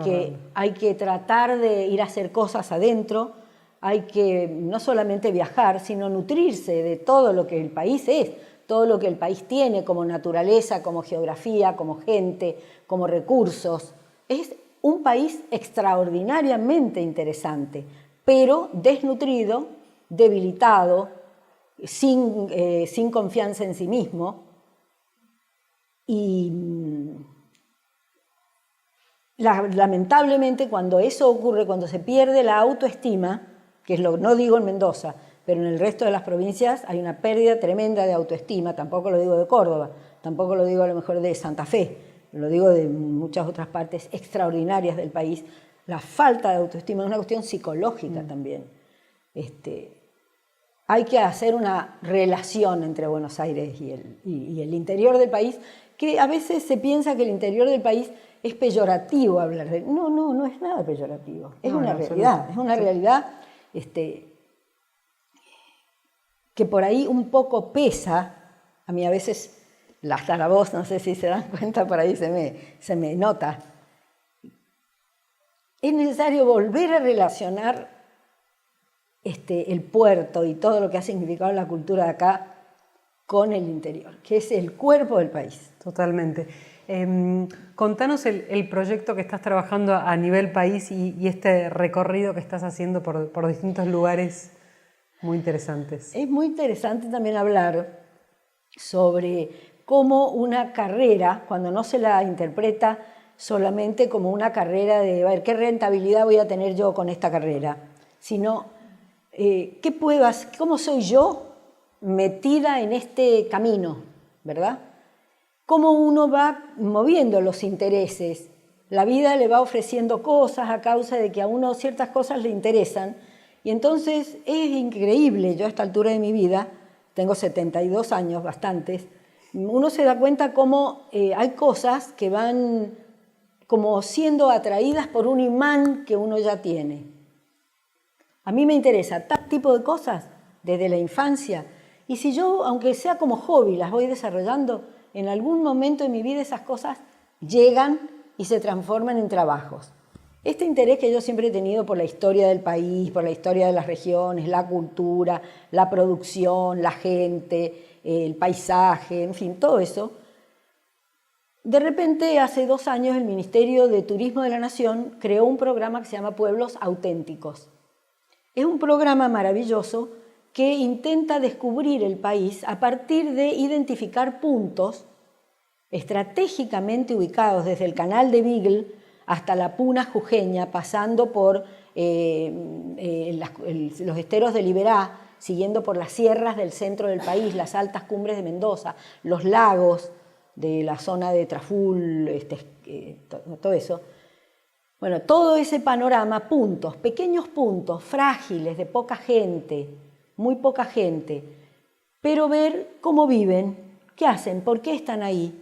que tratar de ir a hacer cosas adentro, hay que no solamente viajar, sino nutrirse de todo lo que el país es, todo lo que el país tiene como naturaleza, como geografía, como gente, como recursos. Es un país extraordinariamente interesante, pero desnutrido, debilitado, sin confianza en sí mismo. Y lamentablemente cuando eso ocurre, cuando se pierde la autoestima, que es no digo en Mendoza, pero en el resto de las provincias hay una pérdida tremenda de autoestima, tampoco lo digo de Córdoba, tampoco lo digo a lo mejor de Santa Fe, lo digo de muchas otras partes extraordinarias del país. La falta de autoestima es una cuestión psicológica también. Hay que hacer una relación entre Buenos Aires y el interior del país, que a veces se piensa que el interior del país es peyorativo hablar de él. No es nada peyorativo, es una realidad, es una realidad que por ahí un poco pesa. A mí a veces, hasta la voz, no sé si se dan cuenta, por ahí se me nota. Es necesario volver a relacionar el puerto y todo lo que ha significado la cultura de acá con el interior, que es el cuerpo del país. Totalmente. Contanos el proyecto que estás trabajando a nivel país y este recorrido que estás haciendo por distintos lugares muy interesantes. Es muy interesante también hablar sobre cómo una carrera, cuando no se la interpreta solamente como una carrera de, a ver, ¿qué rentabilidad voy a tener yo con esta carrera? Sino, ¿cómo soy yo metida en este camino, ¿verdad? Cómo uno va moviendo los intereses. La vida le va ofreciendo cosas a causa de que a uno ciertas cosas le interesan. Y entonces es increíble, yo a esta altura de mi vida, tengo 72 años, bastantes, uno se da cuenta cómo hay cosas que van como siendo atraídas por un imán que uno ya tiene. A mí me interesa tal tipo de cosas desde la infancia. Y si yo, aunque sea como hobby, las voy desarrollando, en algún momento de mi vida esas cosas llegan y se transforman en trabajos. Este interés que yo siempre he tenido por la historia del país, por la historia de las regiones, la cultura, la producción, la gente, el paisaje, en fin, todo eso. De repente, hace 2 años, el Ministerio de Turismo de la Nación creó un programa que se llama Pueblos Auténticos. Es un programa maravilloso que intenta descubrir el país a partir de identificar puntos estratégicamente ubicados desde el canal de Beagle hasta la Puna jujeña, pasando por los esteros de Liberá, siguiendo por las sierras del centro del país, las altas cumbres de Mendoza, los lagos de la zona de Traful, todo eso. Bueno, todo ese panorama, puntos, pequeños puntos, frágiles, de poca gente, muy poca gente, pero ver cómo viven, qué hacen, por qué están ahí.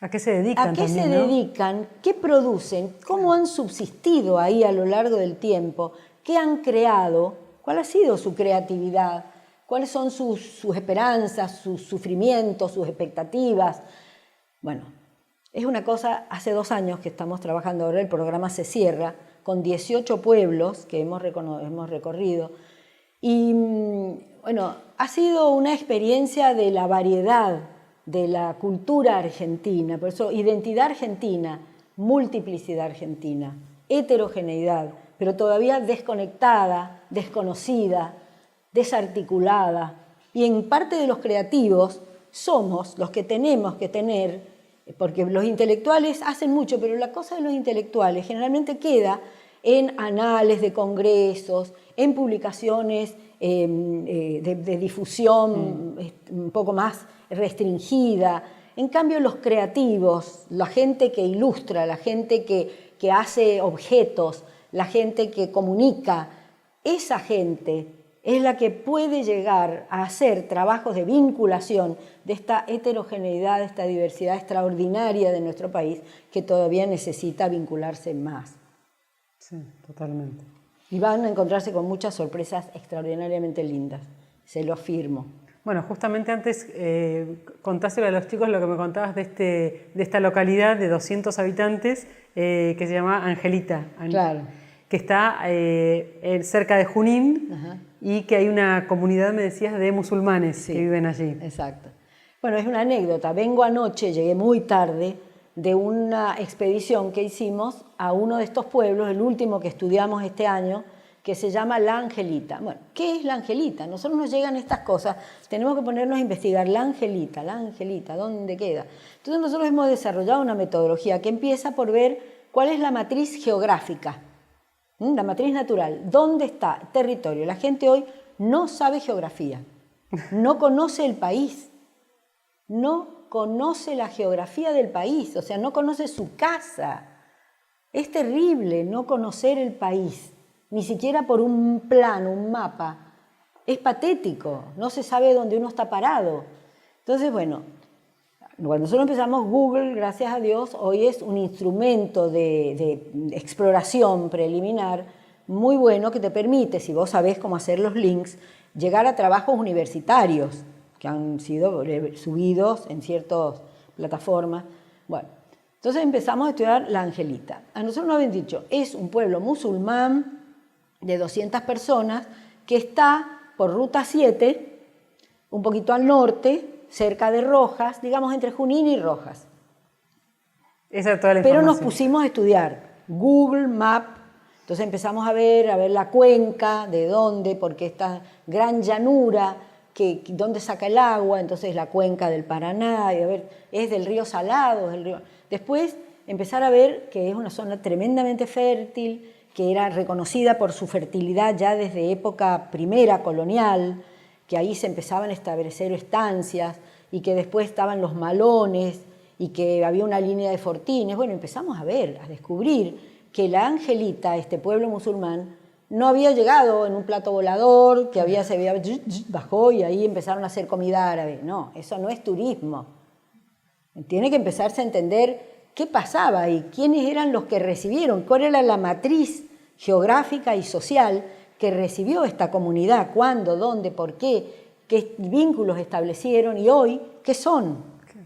¿A qué se dedican? ¿A qué se dedican? ¿Qué producen? ¿Cómo han subsistido ahí a lo largo del tiempo? ¿Qué han creado? ¿Cuál ha sido su creatividad? ¿Cuáles son sus esperanzas, sus sufrimientos, sus expectativas? Bueno, es una cosa, hace 2 años que estamos trabajando ahora, el programa se cierra con 18 pueblos que hemos recorrido. Y bueno, ha sido una experiencia de la variedad de la cultura argentina, por eso identidad argentina, multiplicidad argentina, heterogeneidad, pero todavía desconectada, desconocida, desarticulada. Y en parte de los creativos somos los que tenemos que tener, porque los intelectuales hacen mucho, pero la cosa de los intelectuales generalmente queda en anales de congresos, en publicaciones de difusión un poco más restringida. En cambio, los creativos, la gente que ilustra, la gente que hace objetos, la gente que comunica, esa gente es la que puede llegar a hacer trabajos de vinculación de esta heterogeneidad, de esta diversidad extraordinaria de nuestro país, que todavía necesita vincularse más. Sí, totalmente. Y van a encontrarse con muchas sorpresas extraordinariamente lindas, se lo afirmo. Bueno, justamente antes contáselo a los chicos lo que me contabas de esta localidad de 200 habitantes que se llama Angelita, Claro. que está cerca de Junín. Ajá. Y que hay una comunidad, me decías, de musulmanes Sí, que viven allí. Exacto. Bueno, es una anécdota. Vengo anoche, llegué muy tarde, de una expedición que hicimos a uno de estos pueblos, el último que estudiamos este año, que se llama La Angelita. Bueno, ¿qué es La Angelita? Nosotros nos llegan estas cosas, tenemos que ponernos a investigar La Angelita, ¿dónde queda? Entonces nosotros hemos desarrollado una metodología que empieza por ver cuál es la matriz geográfica, la matriz natural, ¿dónde está el territorio? La gente hoy no sabe geografía, no conoce el país, no conoce la geografía del país, o sea, no conoce su casa. Es terrible no conocer el país, ni siquiera por un plano, un mapa. Es patético, no se sabe dónde uno está parado. Entonces, bueno, cuando nosotros empezamos, Google, gracias a Dios, hoy es un instrumento de exploración preliminar muy bueno que te permite, si vos sabés cómo hacer los links, llegar a trabajos universitarios que han sido subidos en ciertas plataformas. Bueno, entonces empezamos a estudiar La Angelita. A nosotros nos habían dicho, es un pueblo musulmán de 200 personas que está por Ruta 7, un poquito al norte, cerca de Rojas, digamos entre Junín y Rojas. Esa es toda la Pero nos información. pusimos a estudiar Google Map, entonces empezamos a ver la cuenca, de dónde, porque esta gran llanura, dónde saca el agua, entonces la cuenca del Paraná, y a ver, es del río Salado, del río... Después empezar a ver que es una zona tremendamente fértil, que era reconocida por su fertilidad ya desde época primera colonial, que ahí se empezaban a establecer estancias y que después estaban los malones y que había una línea de fortines. Bueno, empezamos a ver, a descubrir que la Angelita, este pueblo musulmán, no había llegado en un plato volador, que bajó y ahí empezaron a hacer comida árabe. No, eso no es turismo. Tiene que empezarse a entender qué pasaba y quiénes eran los que recibieron, cuál era la matriz geográfica y social que recibió esta comunidad, cuándo, dónde, por qué vínculos establecieron y hoy qué son,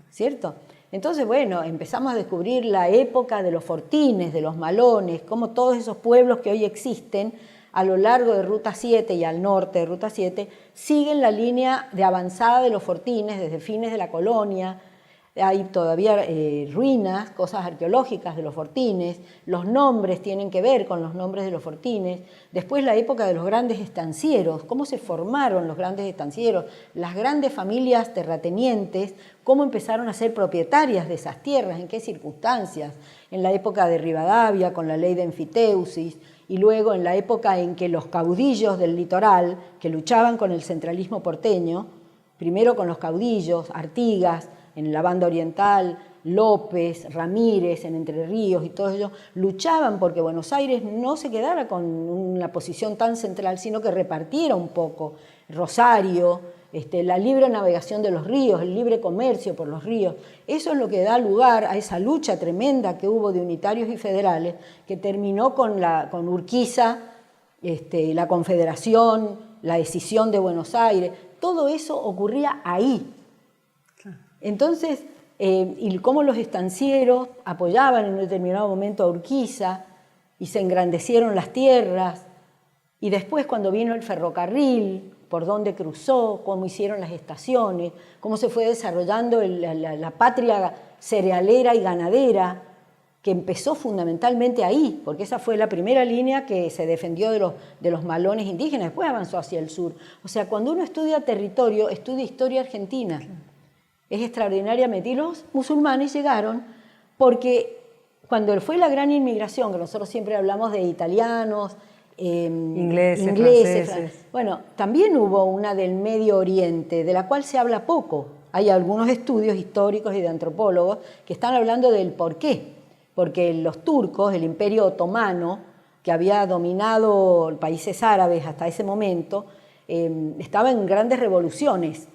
¿cierto? Entonces, bueno, empezamos a descubrir la época de los fortines, de los malones, cómo todos esos pueblos que hoy existen a lo largo de Ruta 7 y al norte de Ruta 7 siguen la línea de avanzada de los fortines desde fines de la colonia. Hay todavía ruinas, cosas arqueológicas de los fortines, los nombres tienen que ver con los nombres de los fortines. Después la época de los grandes estancieros, cómo se formaron los grandes estancieros, las grandes familias terratenientes, cómo empezaron a ser propietarias de esas tierras, en qué circunstancias, en la época de Rivadavia con la ley de Enfiteusis, y luego en la época en que los caudillos del litoral, que luchaban con el centralismo porteño, primero con los caudillos, Artigas, en la banda oriental, López, Ramírez, en Entre Ríos y todos ellos, luchaban porque Buenos Aires no se quedara con una posición tan central, sino que repartiera un poco. Rosario, la libre navegación de los ríos, el libre comercio por los ríos, eso es lo que da lugar a esa lucha tremenda que hubo de unitarios y federales, que terminó con Urquiza, la Confederación, la escisión de Buenos Aires, todo eso ocurría ahí. Entonces, y cómo los estancieros apoyaban en un determinado momento a Urquiza y se engrandecieron las tierras, y después cuando vino el ferrocarril, por dónde cruzó, cómo hicieron las estaciones, cómo se fue desarrollando la patria cerealera y ganadera, que empezó fundamentalmente ahí, porque esa fue la primera línea que se defendió de los malones indígenas, después avanzó hacia el sur. O sea, cuando uno estudia territorio, estudia historia argentina. Es extraordinariamente. Y los musulmanes llegaron porque cuando fue la gran inmigración, que nosotros siempre hablamos de italianos, ingleses, franceses. Bueno, también hubo una del Medio Oriente, de la cual se habla poco. Hay algunos estudios históricos y de antropólogos que están hablando del por qué. Porque los turcos, el Imperio Otomano, que había dominado países árabes hasta ese momento, estaba en grandes revoluciones.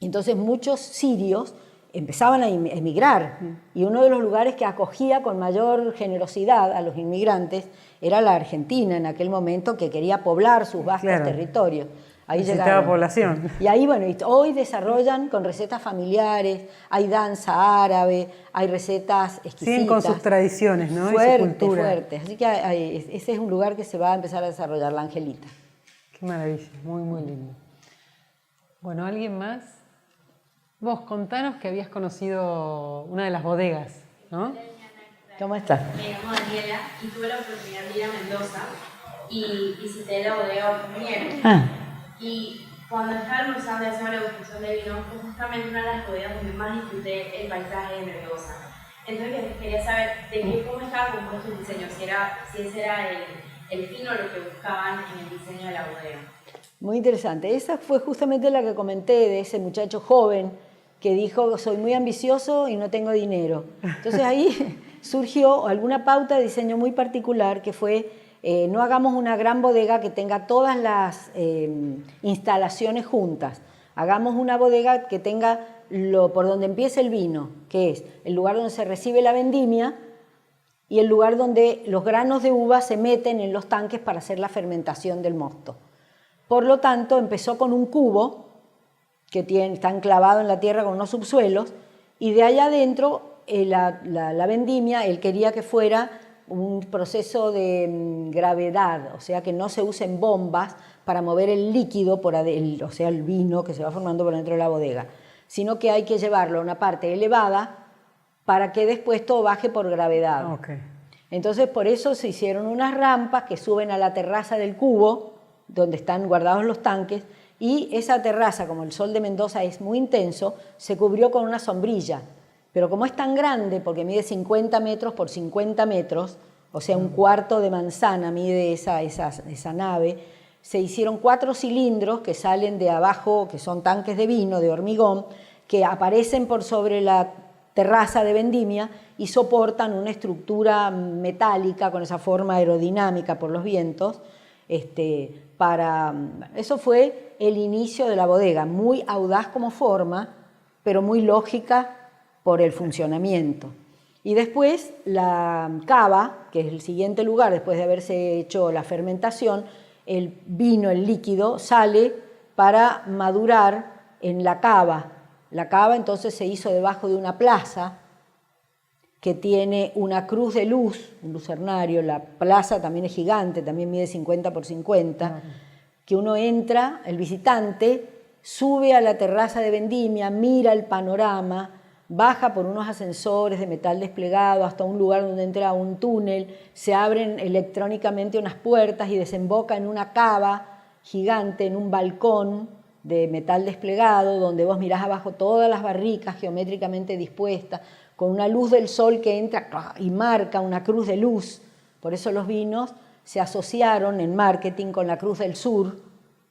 Entonces muchos sirios empezaban a emigrar y uno de los lugares que acogía con mayor generosidad a los inmigrantes era la Argentina en aquel momento, que quería poblar sus vastos territorios. Ahí necesitaba población. Y ahí, bueno, hoy desarrollan con recetas familiares, hay danza árabe, hay recetas exquisitas. Siguen con sus tradiciones, ¿no? Fuertes, y su cultura. fuertes. Así que ese es un lugar que se va a empezar a desarrollar, la Angelita. Qué maravilla, muy, muy lindo. Bueno, ¿alguien más? Vos, contanos que habías conocido una de las bodegas, ¿no? ¿Cómo estás? Me llamo Daniela y tuve la oportunidad de ir a Mendoza y visité la bodega Ocomiel. Y cuando estaba almorzando y hacía la degustación de vino, fue justamente una de las bodegas donde más disfruté el paisaje de Mendoza. Entonces quería saber cómo estaba compuesto el diseño, si ese era el fin o lo que buscaban en el diseño de la bodega. Muy interesante. Esa fue justamente la que comenté de ese muchacho joven que dijo: soy muy ambicioso y no tengo dinero. Entonces ahí surgió alguna pauta de diseño muy particular que fue: no hagamos una gran bodega que tenga todas las instalaciones juntas. Hagamos una bodega que tenga por donde empieza el vino, que es el lugar donde se recibe la vendimia y el lugar donde los granos de uva se meten en los tanques para hacer la fermentación del mosto. Por lo tanto, empezó con un cubo que está enclavado en la tierra con unos subsuelos, y de allá adentro la vendimia, él quería que fuera un proceso de gravedad, o sea, que no se usen bombas para mover el líquido, o sea, el vino que se va formando por dentro de la bodega, sino que hay que llevarlo a una parte elevada para que después todo baje por gravedad. Okay. Entonces, por eso se hicieron unas rampas que suben a la terraza del cubo, donde están guardados los tanques, y esa terraza, como el sol de Mendoza es muy intenso, se cubrió con una sombrilla. Pero como es tan grande, porque mide 50 metros por 50 metros, o sea, un cuarto de manzana mide esa nave, se hicieron 4 cilindros que salen de abajo, que son tanques de vino, de hormigón, que aparecen por sobre la terraza de vendimia y soportan una estructura metálica con esa forma aerodinámica por los vientos. Eso fue el inicio de la bodega, muy audaz como forma, pero muy lógica por el funcionamiento. Y después la cava, que es el siguiente lugar, después de haberse hecho la fermentación, el vino, el líquido, sale para madurar en la cava. La cava entonces se hizo debajo de una plaza que tiene una cruz de luz, un lucernario. La plaza también es gigante, también mide 50 por 50, que uno entra, el visitante, sube a la terraza de vendimia, mira el panorama, baja por unos ascensores de metal desplegado hasta un lugar donde entra un túnel, se abren electrónicamente unas puertas y desemboca en una cava gigante, en un balcón de metal desplegado, donde vos mirás abajo todas las barricas geométricamente dispuestas, con una luz del sol que entra y marca una cruz de luz. Por eso los vinos se asociaron en marketing con la Cruz del Sur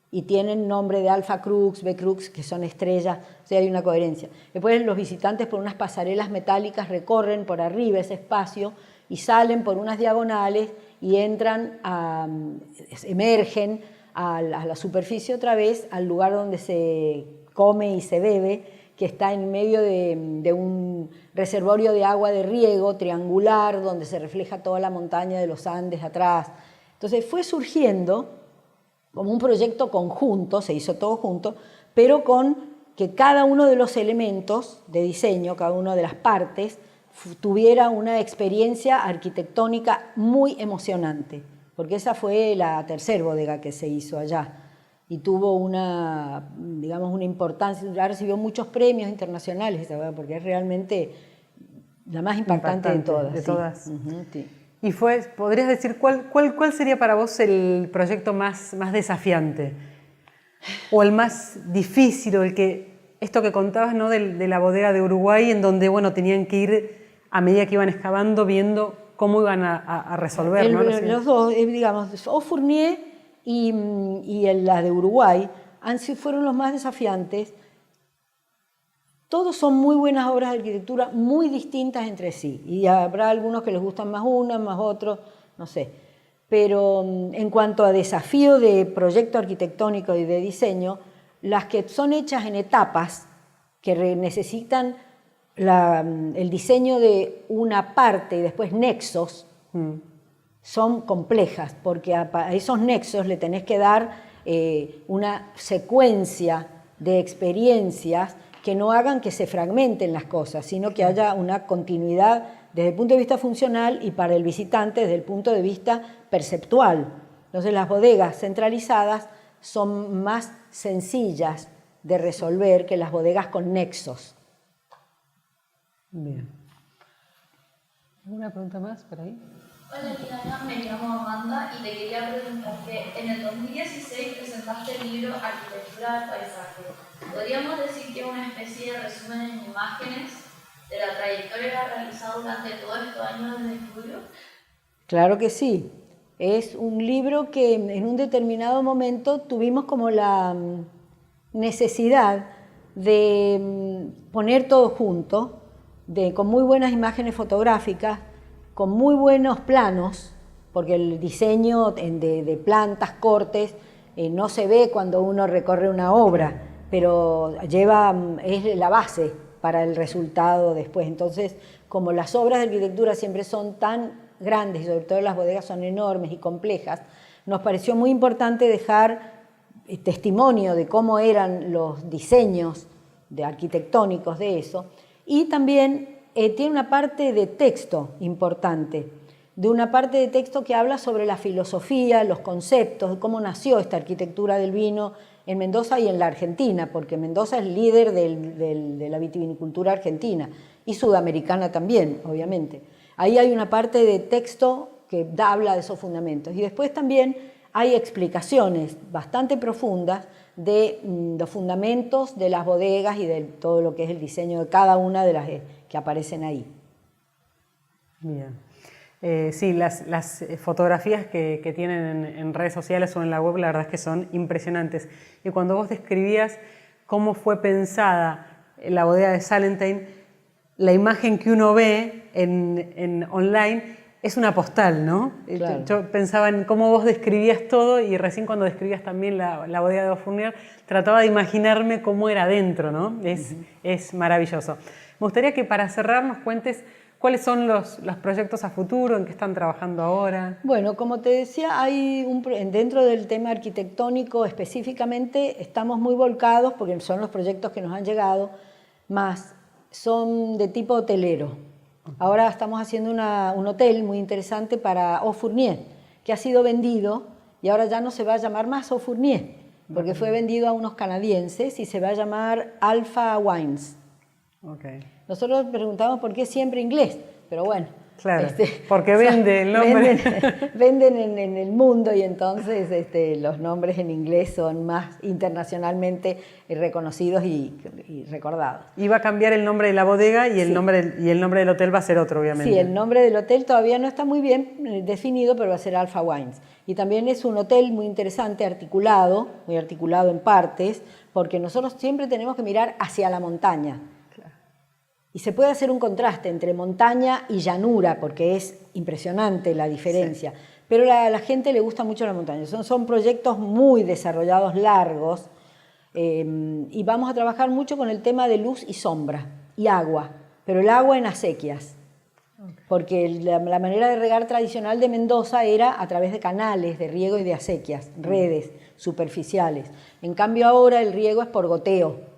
y tienen nombre de Alfa Crux, B Crux, que son estrellas, o sea, hay una coherencia. Después los visitantes por unas pasarelas metálicas recorren por arriba ese espacio y salen por unas diagonales y entran, emergen a la superficie otra vez, al lugar donde se come y se bebe, que está en medio de un reservorio de agua de riego triangular, donde se refleja toda la montaña de los Andes atrás. Entonces fue surgiendo como un proyecto conjunto, se hizo todo junto, pero con que cada uno de los elementos de diseño, cada una de las partes, tuviera una experiencia arquitectónica muy emocionante, porque esa fue la tercera bodega que se hizo allá y tuvo una importancia, ya recibió muchos premios internacionales, porque es realmente la más impactante de todas. De todas. Sí. Sí. Y ¿podrías decir cuál sería para vos el proyecto más desafiante? O el más difícil, o esto que contabas, ¿no? de la bodega de Uruguay, en donde tenían que ir a medida que iban excavando, viendo cómo iban a resolver. ¿No? Los dos, digamos, Fournier y la de Uruguay fueron los más desafiantes. Todos son muy buenas obras de arquitectura, muy distintas entre sí. Y habrá algunos que les gustan más unas, más otros, no sé. Pero en cuanto a desafío de proyecto arquitectónico y de diseño, las que son hechas en etapas, que necesitan el diseño de una parte y después nexos, son complejas, porque a esos nexos le tenés que dar una secuencia de experiencias que no hagan que se fragmenten las cosas, sino que haya una continuidad desde el punto de vista funcional y para el visitante desde el punto de vista perceptual. Entonces las bodegas centralizadas son más sencillas de resolver que las bodegas con nexos. Bien. ¿Alguna pregunta más por ahí? Hola Liliana, me llamo Amanda y te quería preguntar que en el 2016 presentaste el libro Arquitectura del Paisaje. ¿Podríamos decir que es una especie de resumen en imágenes de la trayectoria realizada durante todos estos años de estudio? Claro que sí. Es un libro que en un determinado momento tuvimos como la necesidad de poner todo junto, con muy buenas imágenes fotográficas, con muy buenos planos, porque el diseño de plantas, cortes, no se ve cuando uno recorre una obra, pero es la base para el resultado después. Entonces, como las obras de arquitectura siempre son tan grandes, y sobre todo las bodegas son enormes y complejas, nos pareció muy importante dejar testimonio de cómo eran los diseños arquitectónicos de eso, y también tiene una parte de texto importante. de una parte de texto que habla sobre la filosofía, los conceptos, cómo nació esta arquitectura del vino en Mendoza y en la Argentina, porque Mendoza es líder de la vitivinicultura argentina y sudamericana también, obviamente. Ahí hay una parte de texto que habla de esos fundamentos. Y después también hay explicaciones bastante profundas de los fundamentos de las bodegas y de todo lo que es el diseño de cada una de las que aparecen ahí. Bien. Sí, las fotografías que tienen en redes sociales o en la web, la verdad es que son impresionantes. Y cuando vos describías cómo fue pensada la bodega de Salentein, la imagen que uno ve en online es una postal, ¿no? Claro. Yo pensaba en cómo vos describías todo y recién cuando describías también la bodega de Auffournier, trataba de imaginarme cómo era dentro, ¿no? Es maravilloso. Me gustaría que para cerrar nos cuentes cuáles son los proyectos a futuro, en qué están trabajando ahora. Bueno, como te decía, hay dentro del tema arquitectónico específicamente estamos muy volcados, porque son los proyectos que nos han llegado, más son de tipo hotelero. Ahora estamos haciendo un hotel muy interesante para Auffournier, que ha sido vendido y ahora ya no se va a llamar más Auffournier, porque fue vendido a unos canadienses y se va a llamar Alpha Wines. Okay. Nosotros preguntamos por qué siempre inglés, pero bueno. Claro, porque vende el nombre. Venden en el mundo y entonces los nombres en inglés son más internacionalmente reconocidos y recordados. Y va a cambiar el nombre de la bodega y el nombre del hotel va a ser otro, obviamente. Sí, el nombre del hotel todavía no está muy bien definido, pero va a ser Alpha Wines. Y también es un hotel muy interesante, muy articulado en partes, porque nosotros siempre tenemos que mirar hacia la montaña. Y se puede hacer un contraste entre montaña y llanura, porque es impresionante la diferencia. Sí. Pero a la gente le gusta mucho la montaña. Son proyectos muy desarrollados, largos, y vamos a trabajar mucho con el tema de luz y sombra, y agua, pero el agua en acequias. Porque la manera de regar tradicional de Mendoza era a través de canales de riego y de acequias, redes superficiales. En cambio ahora el riego es por goteo,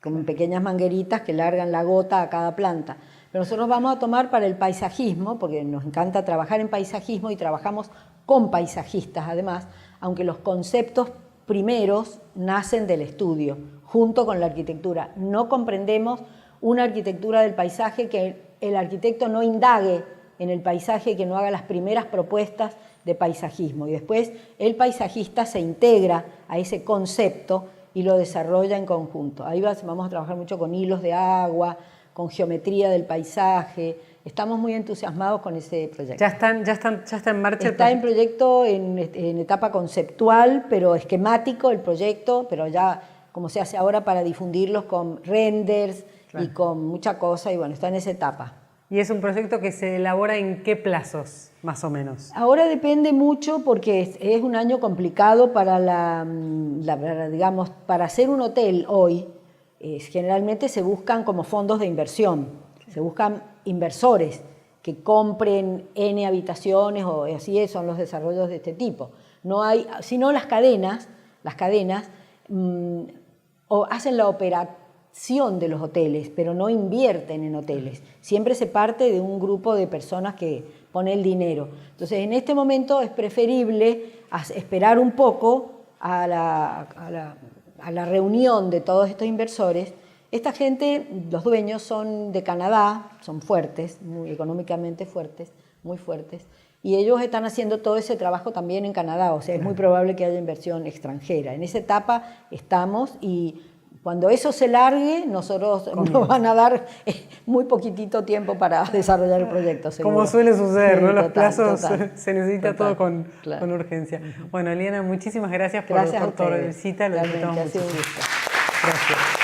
como pequeñas mangueritas que largan la gota a cada planta. Pero nosotros vamos a tomar para el paisajismo, porque nos encanta trabajar en paisajismo y trabajamos con paisajistas además, aunque los conceptos primeros nacen del estudio, junto con la arquitectura. No comprendemos una arquitectura del paisaje que el arquitecto no indague en el paisaje, que no haga las primeras propuestas de paisajismo. Y después el paisajista se integra a ese concepto y lo desarrolla en conjunto. Ahí vamos a trabajar mucho con hilos de agua, con geometría del paisaje. Estamos muy entusiasmados con ese proyecto. ¿Ya está en marcha? Está en proyecto en etapa conceptual, pero esquemático el proyecto, pero ya como se hace ahora para difundirlos con renders, claro, y con mucha cosa, y bueno, está en esa etapa. ¿Y es un proyecto que se elabora en qué plazos, más o menos? Ahora depende mucho porque es un año complicado para digamos, para hacer un hotel hoy. Generalmente se buscan como fondos de inversión, se buscan inversores que compren N habitaciones o así son los desarrollos de este tipo. No hay, sino las cadenas o hacen la operación de los hoteles, pero no invierten en hoteles. Siempre se parte de un grupo de personas que pone el dinero. Entonces, en este momento es preferible esperar un poco a la reunión de todos estos inversores. Esta gente, los dueños son de Canadá, son fuertes, muy económicamente fuertes, muy fuertes, y ellos están haciendo todo ese trabajo también en Canadá, o sea, es muy probable que haya inversión extranjera. En esa etapa estamos y cuando eso se largue, nosotros nos van a dar muy poquitito tiempo para desarrollar el proyecto, seguro. Como suele suceder, sí, ¿no? Los total, plazos total, se necesita total, todo con claro, urgencia. Bueno, Eliana, muchísimas gracias por tu visita. Lo disfrutamos muchísimo. Un gusto. Gracias.